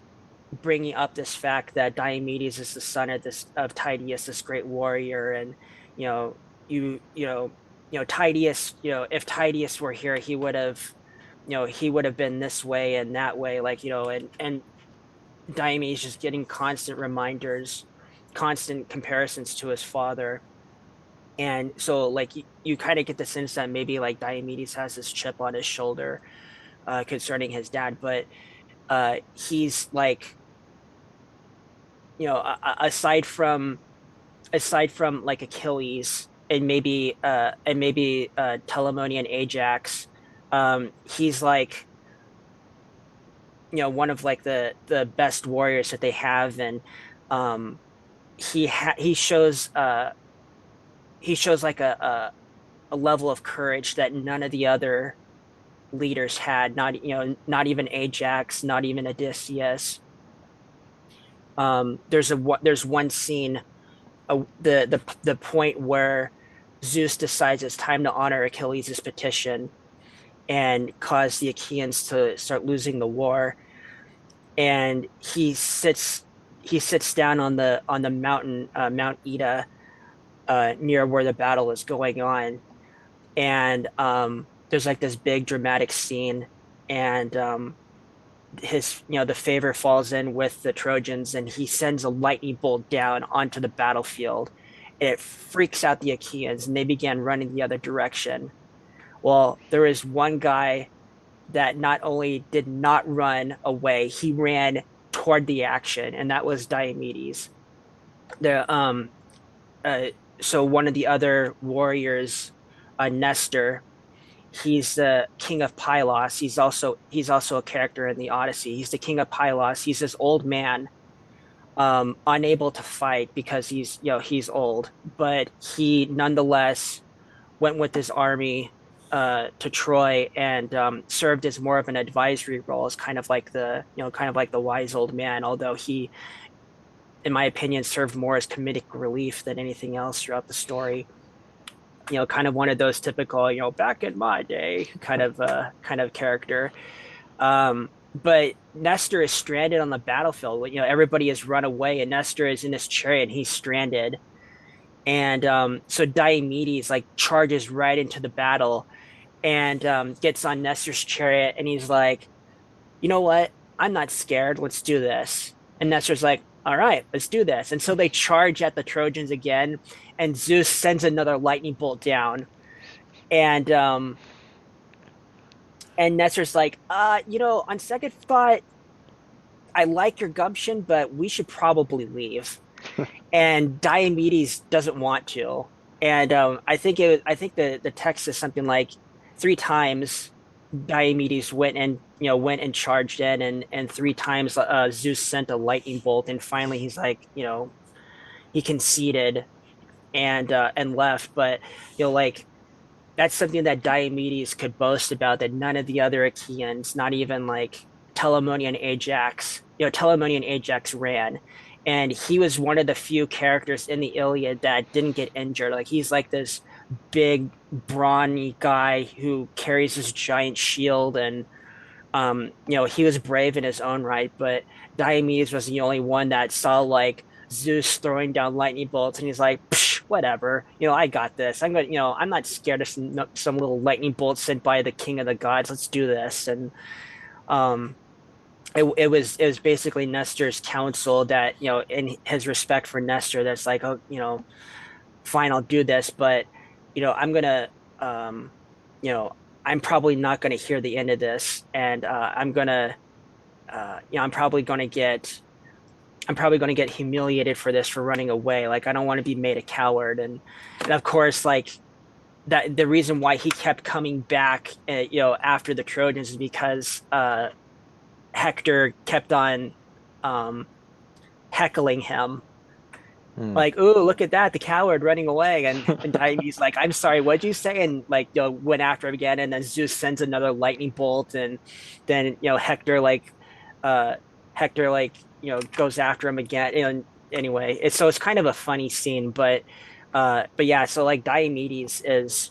[SPEAKER 2] bringing up this fact that Diomedes is the son of this of Tydeus, this great warrior, and you know, Tydeus, if Tydeus were here, he would have been this way and that way, like and Diomedes just getting constant reminders, constant comparisons to his father. And so like you kind of get the sense that maybe like Diomedes has this chip on his shoulder concerning his dad, but he's like, aside from like Achilles and maybe Telamonian and Ajax, he's like one of like the best warriors that they have, and um he shows like a level of courage that none of the other leaders had, not even Ajax, not even Odysseus. There's one scene, the point where Zeus decides it's time to honor Achilles' petition and cause the Achaeans to start losing the war, and he sits down on the mountain, Mount Ida, near where the battle is going on, and there's like this big dramatic scene, and the favor falls in with the Trojans, and he sends a lightning bolt down onto the battlefield, and it freaks out the Achaeans, and they began running the other direction. Well, there is one guy that not only did not run away, he ran toward the action, and that was Diomedes. The uh, so one of the other warriors, Nestor, he's the king of Pylos. He's also a character in the Odyssey. He's the king of Pylos. He's this old man, unable to fight because he's old, but he nonetheless went with his army to Troy and served as more of an advisory role, as kind of like the wise old man. Although in my opinion, served more as comedic relief than anything else throughout the story. Kind of one of those typical, back in my day kind of character. But Nestor is stranded on the battlefield. Everybody has run away, and Nestor is in his chariot, and he's stranded. And so Diomedes like charges right into the battle and gets on Nestor's chariot, and he's like, you know what? I'm not scared. Let's do this. And Nestor's like, all right, let's do this. And so they charge at the Trojans again, and Zeus sends another lightning bolt down. And Nestor's like, on second thought, I like your gumption, but we should probably leave. And Diomedes doesn't want to. And I think the text is something like three times Diomedes went and charged in, and three times Zeus sent a lightning bolt, and finally he's like, he conceded and left. But like that's something that Diomedes could boast about that none of the other Achaeans, not even like Telamonian Ajax ran. And he was one of the few characters in the Iliad that didn't get injured. Like he's like this big, brawny guy who carries this giant shield, and he was brave in his own right, but Diomedes was the only one that saw like Zeus throwing down lightning bolts, and he's like, whatever, I got this. I'm not scared of some little lightning bolt sent by the king of the gods. Let's do this. And um, it was basically Nestor's counsel that in his respect for Nestor, that's like, oh, fine, I'll do this, but I'm gonna um, you know, I'm probably not gonna hear the end of this, and I'm probably gonna get humiliated for this for running away. Like I don't want to be made a coward, and of course, like that the reason why he kept coming back, after the Trojans is because Hector kept on um, heckling him
[SPEAKER 1] Hmm.
[SPEAKER 2] like, "Ooh, look at that, the coward running away." And Diomedes like, "I'm sorry, what'd you say?" And like, went after him again, and then Zeus sends another lightning bolt, and then uh Hector like, goes after him again. And anyway, it's kind of a funny scene, but yeah, so like Diomedes is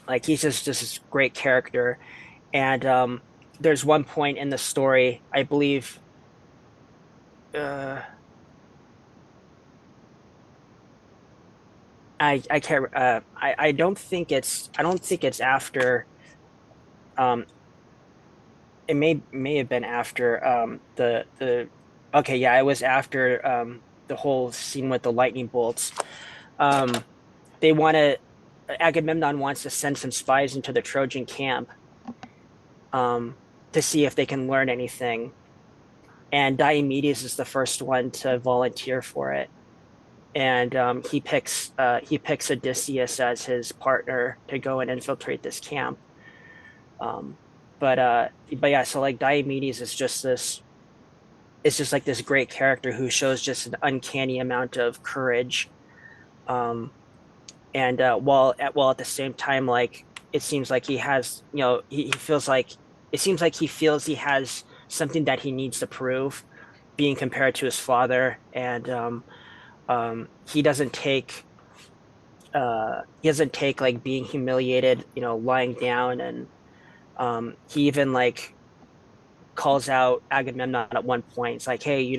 [SPEAKER 2] like he's just this great character. And there's one point in the story, I believe, uh I can't I don't think it's after um it may have been after the okay, yeah, it was after the whole scene with the lightning bolts. Um they want to Agamemnon wants to send some spies into the Trojan camp um to see if they can learn anything, and Diomedes is the first one to volunteer for it. And he picks Odysseus as his partner to go and infiltrate this camp. Um, but yeah, so like Diomedes is just this it's just like this great character who shows just an uncanny amount of courage. Um, and while at the same time, like it seems like he has, he feels like it seems like he feels he has something that he needs to prove, being compared to his father. And he doesn't take like being humiliated, lying down. And he even like calls out Agamemnon at one point. It's like, hey,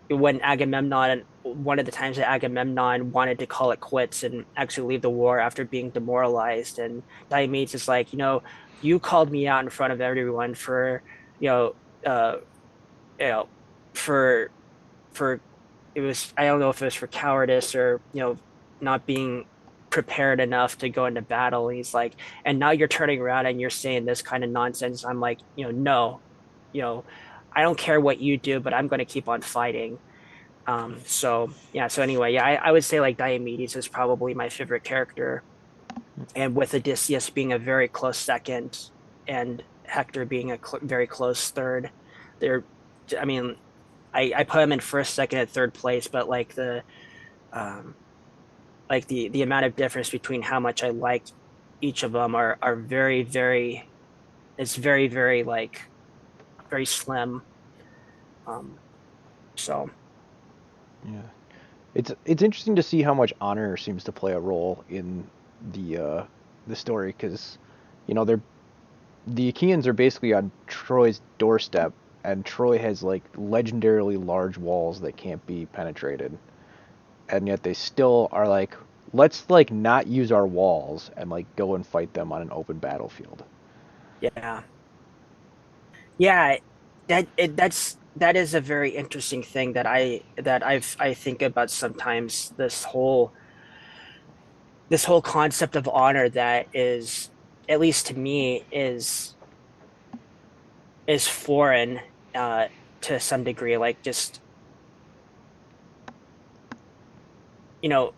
[SPEAKER 2] when Agamemnon, one of the times that Agamemnon wanted to call it quits and actually leave the war after being demoralized, and Diomedes is like, you called me out in front of everyone for, you know, uh, you know, for for it was, I don't know if it was for cowardice or not being prepared enough to go into battle. And he's like, and now you're turning around and you're saying this kind of nonsense. I'm like, no, you know, I don't care what you do, but I'm going to keep on fighting. So yeah, so anyway, yeah, I would say like Diomedes is probably my favorite character, and with Odysseus being a very close second, and Hector being a very close third. They're, I mean, I put him in first, second, and third place, but um, the amount of difference between how much I like each of them are very, very, it's very, very like very slim. Um, so
[SPEAKER 1] Yeah. It's interesting to see how much honor seems to play a role in the uh, the story because they're the Achaeans are basically on Troy's doorstep, and Troy has like legendarily large walls that can't be penetrated, and yet they still are like, let's like not use our walls and like go and fight them on an open battlefield.
[SPEAKER 2] Yeah. Yeah, that is a very interesting thing I think about sometimes. This whole concept of honor that is, at least to me, is foreign uh to some degree. Like just you know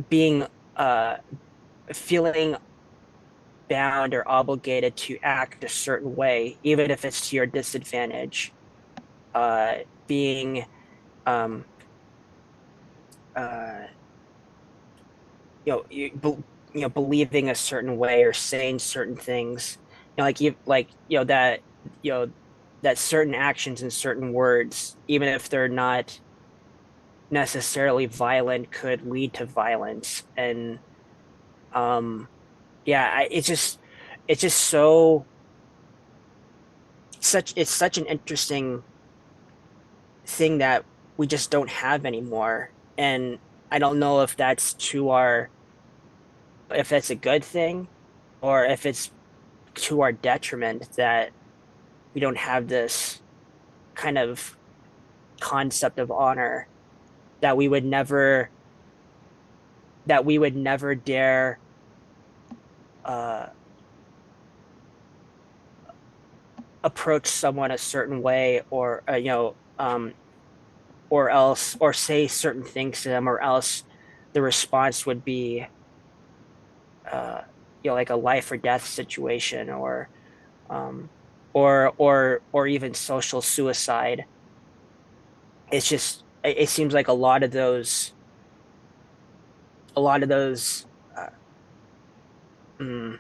[SPEAKER 2] being uh feeling bound or obligated to act a certain way, even if it's to your disadvantage. Uh, being um uh believing a certain way or saying certain things, that you know that certain actions and certain words, even if they're not necessarily violent, could lead to violence. And um yeah, it's just so such it's such an interesting thing that we just don't have anymore. And I don't know if that's a good thing, or if it's to our detriment that we don't have this kind of concept of honor, that we would never dare uh, approach someone a certain way, or or say certain things to them, or else the response would be uh, like a life or death situation, um, or even social suicide. It seems like a lot of those uh, mm,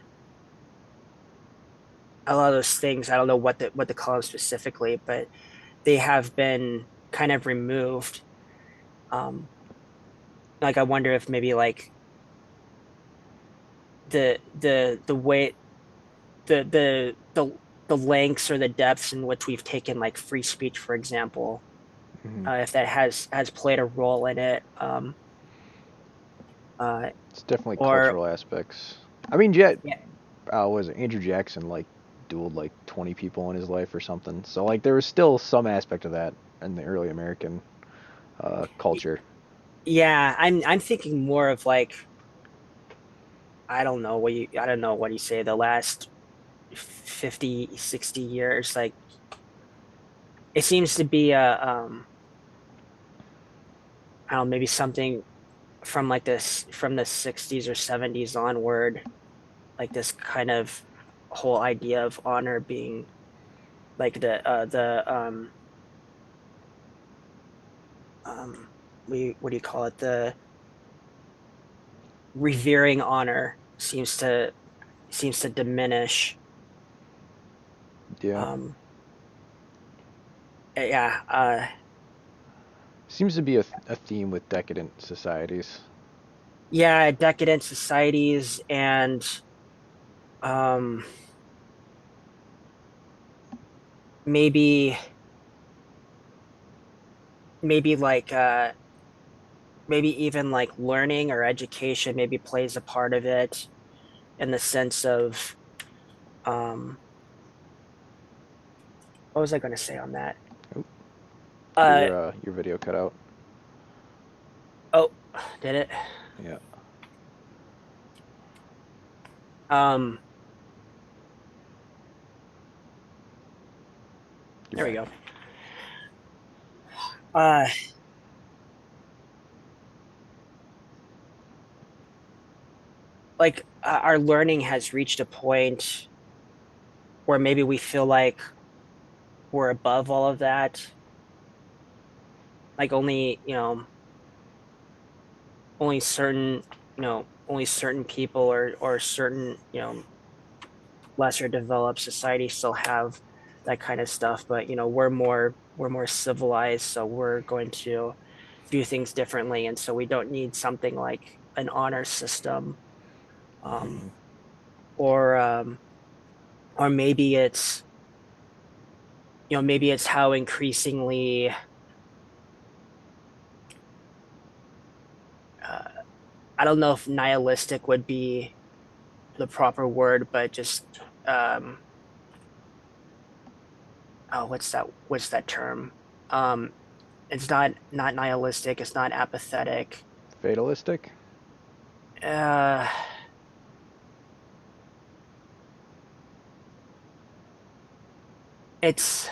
[SPEAKER 2] a lot of those things. I don't know what to call them specifically, but they have been kind of removed. Um, like I wonder if maybe like the way the lengths or the depths in which we've taken like free speech, for example,
[SPEAKER 1] Hmm.
[SPEAKER 2] if that has played a role in it, uh,
[SPEAKER 1] It's definitely
[SPEAKER 2] or
[SPEAKER 1] cultural aspects. I mean, Jet,
[SPEAKER 2] yeah,
[SPEAKER 1] was it Andrew Jackson like dueled like 20 people in his life or something? So like there was still some aspect of that in the early American culture.
[SPEAKER 2] yeah. I'm thinking more of like, I don't know what you say, the last 50, 60 years. Like it seems to be I don't know, maybe something from like this from the 60s or 70s onward, like this kind of whole idea of honor being like um what do you call it, the revering honor seems to diminish.
[SPEAKER 1] Yeah.
[SPEAKER 2] um yeah
[SPEAKER 1] Seems to be a theme with decadent societies.
[SPEAKER 2] yeah, decadent societies, and um maybe maybe like maybe even like learning or education maybe plays a part of it, in the sense of um what was I going to say on that?
[SPEAKER 1] Oop,
[SPEAKER 2] uh
[SPEAKER 1] your video cut out.
[SPEAKER 2] oh, did it?
[SPEAKER 1] Yeah,
[SPEAKER 2] um
[SPEAKER 1] you're
[SPEAKER 2] there we
[SPEAKER 1] back.
[SPEAKER 2] go. uh like our learning has reached a point where maybe we feel like we're above all of that, like only certain only certain people, or certain lesser developed societies still have that kind of stuff. But we're more civilized, so we're going to view things differently, and so we don't need something like an honor system, um,
[SPEAKER 1] Hmm.
[SPEAKER 2] or or maybe it's maybe it's how increasingly uh, I don't know if nihilistic would be the proper word, but just um, oh, what's that term? Um, it's not nihilistic. It's not apathetic.
[SPEAKER 1] Fatalistic.
[SPEAKER 2] Uh, it's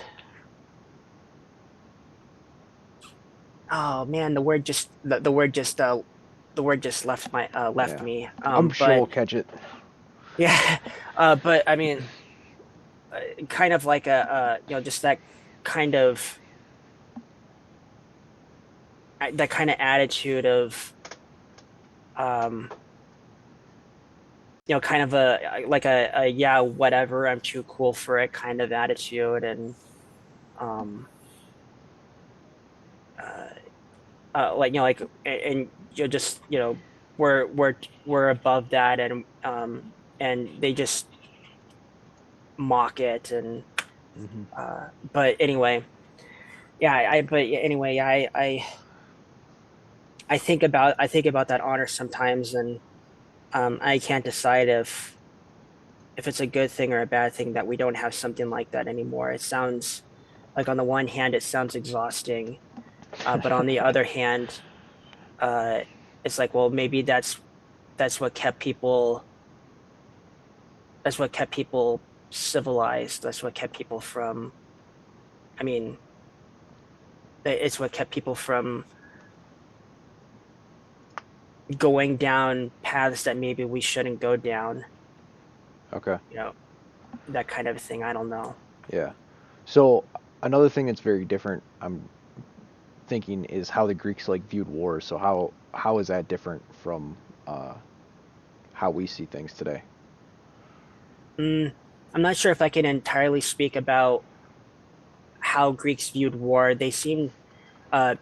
[SPEAKER 2] oh man, the word just left
[SPEAKER 1] Yeah,
[SPEAKER 2] me.
[SPEAKER 1] I'm sure
[SPEAKER 2] But
[SPEAKER 1] we'll catch it.
[SPEAKER 2] yeah, but I mean, kind of like just kind of that kind of attitude of um kind of a yeah, whatever, I'm too cool for it kind of attitude, and um uh, like and just we're above that, and they just mock it, and
[SPEAKER 1] Hmm.
[SPEAKER 2] but anyway, yeah, I but anyway, I think about that honor sometimes, and I can't decide if it's a good thing or a bad thing that we don't have something like that anymore. It sounds like on the one hand it sounds exhausting, but on the other hand, uh, it's like, well, maybe that's what kept people that's what kept people civilized. That's what kept people from. I mean, it's what kept people from going down paths that maybe we shouldn't go down.
[SPEAKER 1] Okay.
[SPEAKER 2] You know, that kind of thing. I don't know.
[SPEAKER 1] Yeah. So another thing that's very different, I'm thinking, is how the Greeks like viewed war. So how is that different from uh, how we see things today?
[SPEAKER 2] Mm, I'm not sure if I can entirely speak about how Greeks viewed war. They seem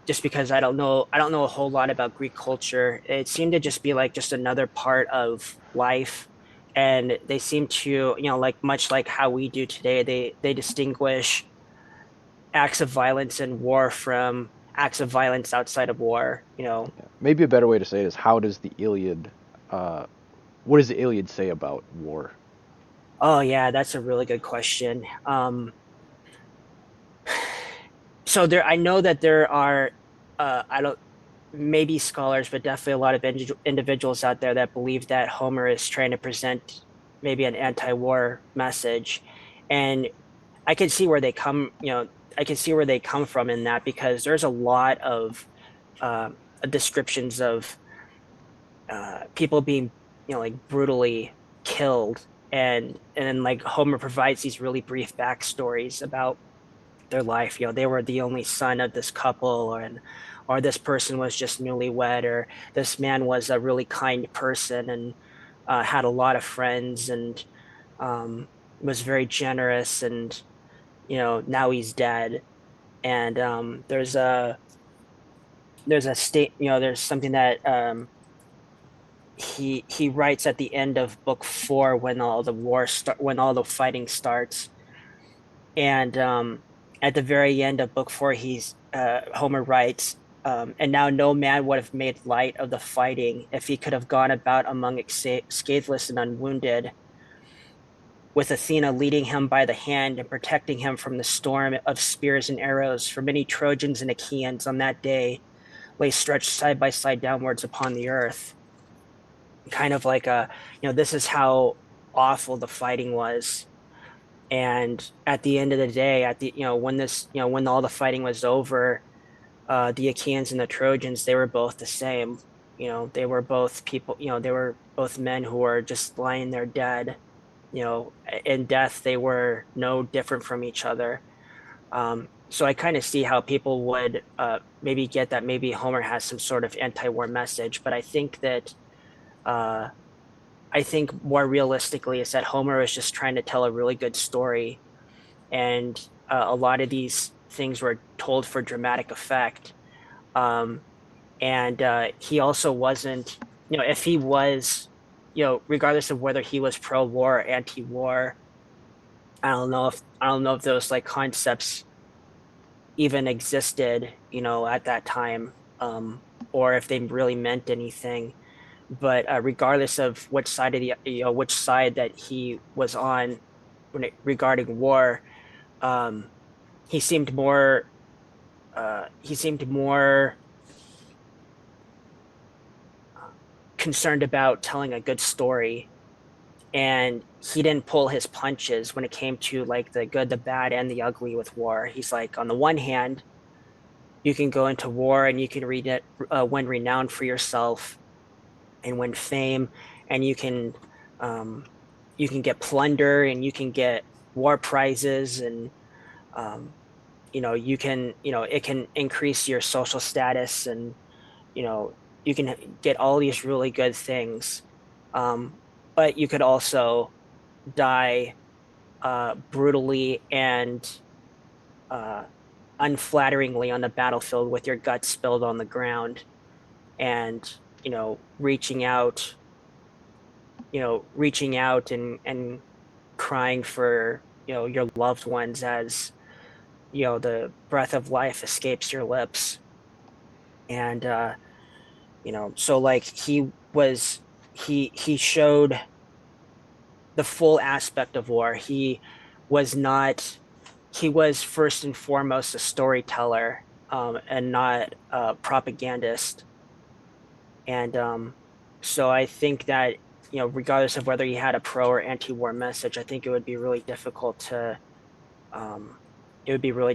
[SPEAKER 2] just because I don't know a whole lot about Greek culture. It seemed to just be like just another part of life, and they seem to, like much like how we do today, they distinguish acts of violence in war from acts of violence outside of war.
[SPEAKER 1] Maybe a better way to say it is how does the Iliad, uh, what does the Iliad say about war?
[SPEAKER 2] Oh yeah, that's a really good question. So there, I know that there are, I don't, maybe scholars, but definitely a lot of individuals out there that believe that Homer is trying to present maybe an anti-war message, and I can see where they come, I can see where they come from in that, because there's a lot of uh, descriptions of people being, like brutally killed, and then like Homer provides these really brief backstories about their life. They were the only son of this couple, or this person was just newlywed, or this man was a really kind person, and had a lot of friends, and was very generous, and now he's dead. And there's a state, there's something that he writes at the end of book four, when all the fighting starts, and at the very end of book four, Homer writes, and now no man would have made light of the fighting if he could have gone about among it scatheless and unwounded, with Athena leading him by the hand and protecting him from the storm of spears and arrows. For many Trojans and Achaeans on that day lay stretched side by side downwards upon the earth. Kind of like this is how awful the fighting was. And at the end of the day, when all the fighting was over, the Achaeans and the Trojans, they were both the same. They were both people, they were both men who were just lying there dead. In death, they were no different from each other. So I kind of see how people would maybe get that maybe Homer has some sort of anti-war message, but uh, I think more realistically is that Homer is just trying to tell a really good story, and a lot of these things were told for dramatic effect. And he also wasn't, if he was, regardless of whether he was pro-war or anti-war, I don't know if those like concepts even existed, at that time, or if they really meant anything. But regardless of which side that he was on regarding war, um, he seemed more he seemed more concerned about telling a good story, and he didn't pull his punches when it came to like the good, the bad, and the ugly with war. He's like, on the one hand, you can go into war and you can win renown for yourself and win fame, and um, you can get plunder and you can get war prizes, and um, it can increase your social status, and you know you can get all these really good things, um, but you could also die brutally and uh, unflatteringly on the battlefield with your guts spilled on the ground, and reaching out, and crying for your loved ones as the breath of life escapes your lips. And so like he showed the full aspect of war. Was not he was first and foremost a storyteller, and not a propagandist. And so I think that, regardless of whether he had a pro or anti-war message, I think um, it would be really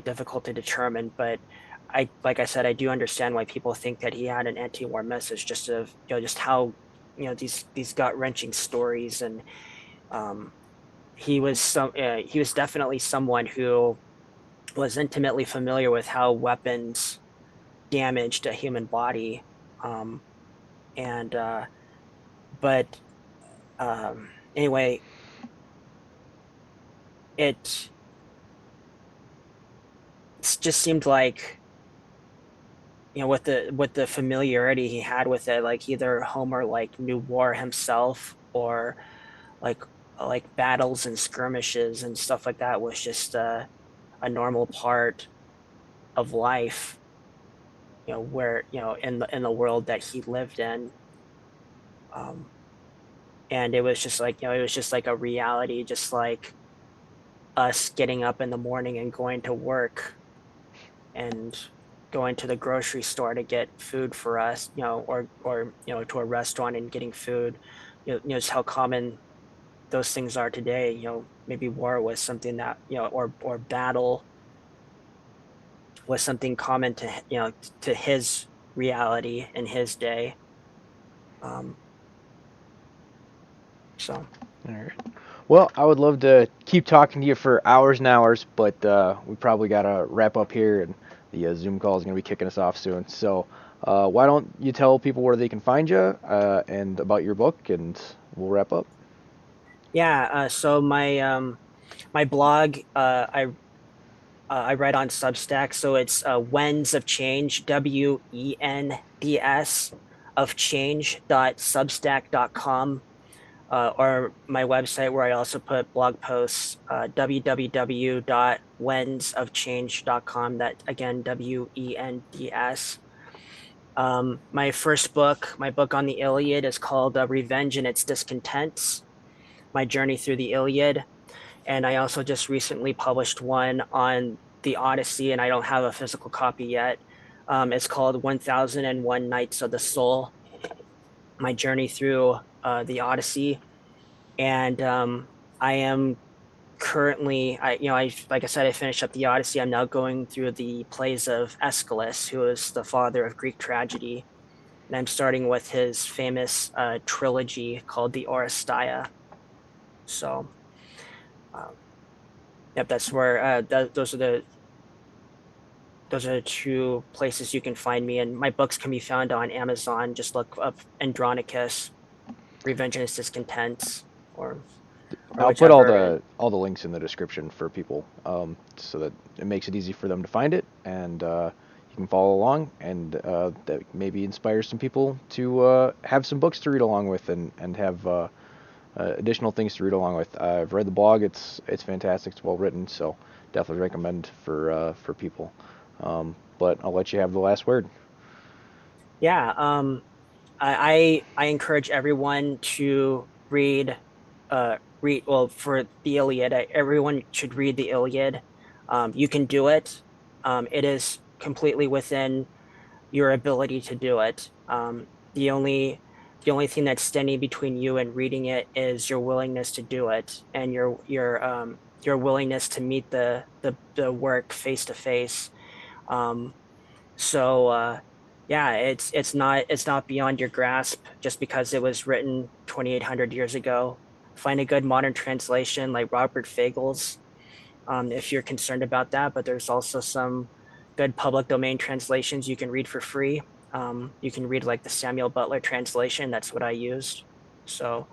[SPEAKER 2] difficult to determine. But like I said, I do understand why people think that he had an anti-war message, just of just how these gut wrenching stories. And um, he was definitely someone who was intimately familiar with how weapons damaged a human body. Um, and but anyway, it just seemed like, with the familiarity he had with it, like either Homer like knew war himself, or like battles and skirmishes and stuff like that was just a normal part of life, where in the world that he lived in. um and it was just like a reality, just like us getting up in the morning and going to work, and going to the grocery store to get food for us, or to a restaurant and getting food. Just how common those things are today. Maybe war was something that, or battle was something common to his reality in his day. Um, so
[SPEAKER 1] All right. Well, I would love to keep talking to you for hours and hours, but we probably got to wrap up here, and the Zoom call is going to be kicking us off soon. So, why don't you tell people where they can find you and about your book, and we'll wrap up.
[SPEAKER 2] yeah, so my blog, I write on Substack, so it's Wens of Change, WENDS of change.substack.com, or my website where I also put blog posts, www.wensofchange.com. That again, WENDS. My book on the Iliad is called Revenge and Its Discontents: My Journey Through the Iliad. And I also just recently published one on the Odyssey, and I don't have a physical copy yet. It's called 1001 Nights of the Soul: My Journey Through the Odyssey. And I am currently, like I said, I finished up the Odyssey. I'm now going through the plays of Aeschylus, who is the father of Greek tragedy. And I'm starting with his famous trilogy called the Oresteia. So, um, yep, that's where those are the two places you can find me. And my books can be found on Amazon. Just look up Andronikos, Revenge and Its Discontents, or
[SPEAKER 1] I'll put all
[SPEAKER 2] whichever. And
[SPEAKER 1] the links in the description for people, so that it makes it easy for them to find it. And you can follow along, and that maybe inspires some people to have some books to read along with, and have additional things to read along with. I've read the blog; it's fantastic. It's well written, so definitely recommend for people. But I'll let you have the last word.
[SPEAKER 2] Yeah, I encourage everyone to read well for the Iliad. Everyone should read the Iliad. You can do it. It is completely within your ability to do it. The only thing that's standing between you and reading it is your willingness to do it and your willingness to meet the work face to face. Um, so yeah, it's not beyond your grasp just because it was written 2,800 years ago. Find a good modern translation like Robert Fagel's if you're concerned about that. But there's also some good public domain translations you can read for free. You can read like the Samuel Butler translation. That's what I used. So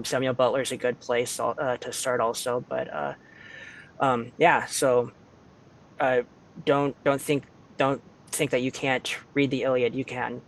[SPEAKER 2] Samuel Butler is a good place to start also. But yeah, so uh, don't don't think don't think that you can't read the Iliad. You can.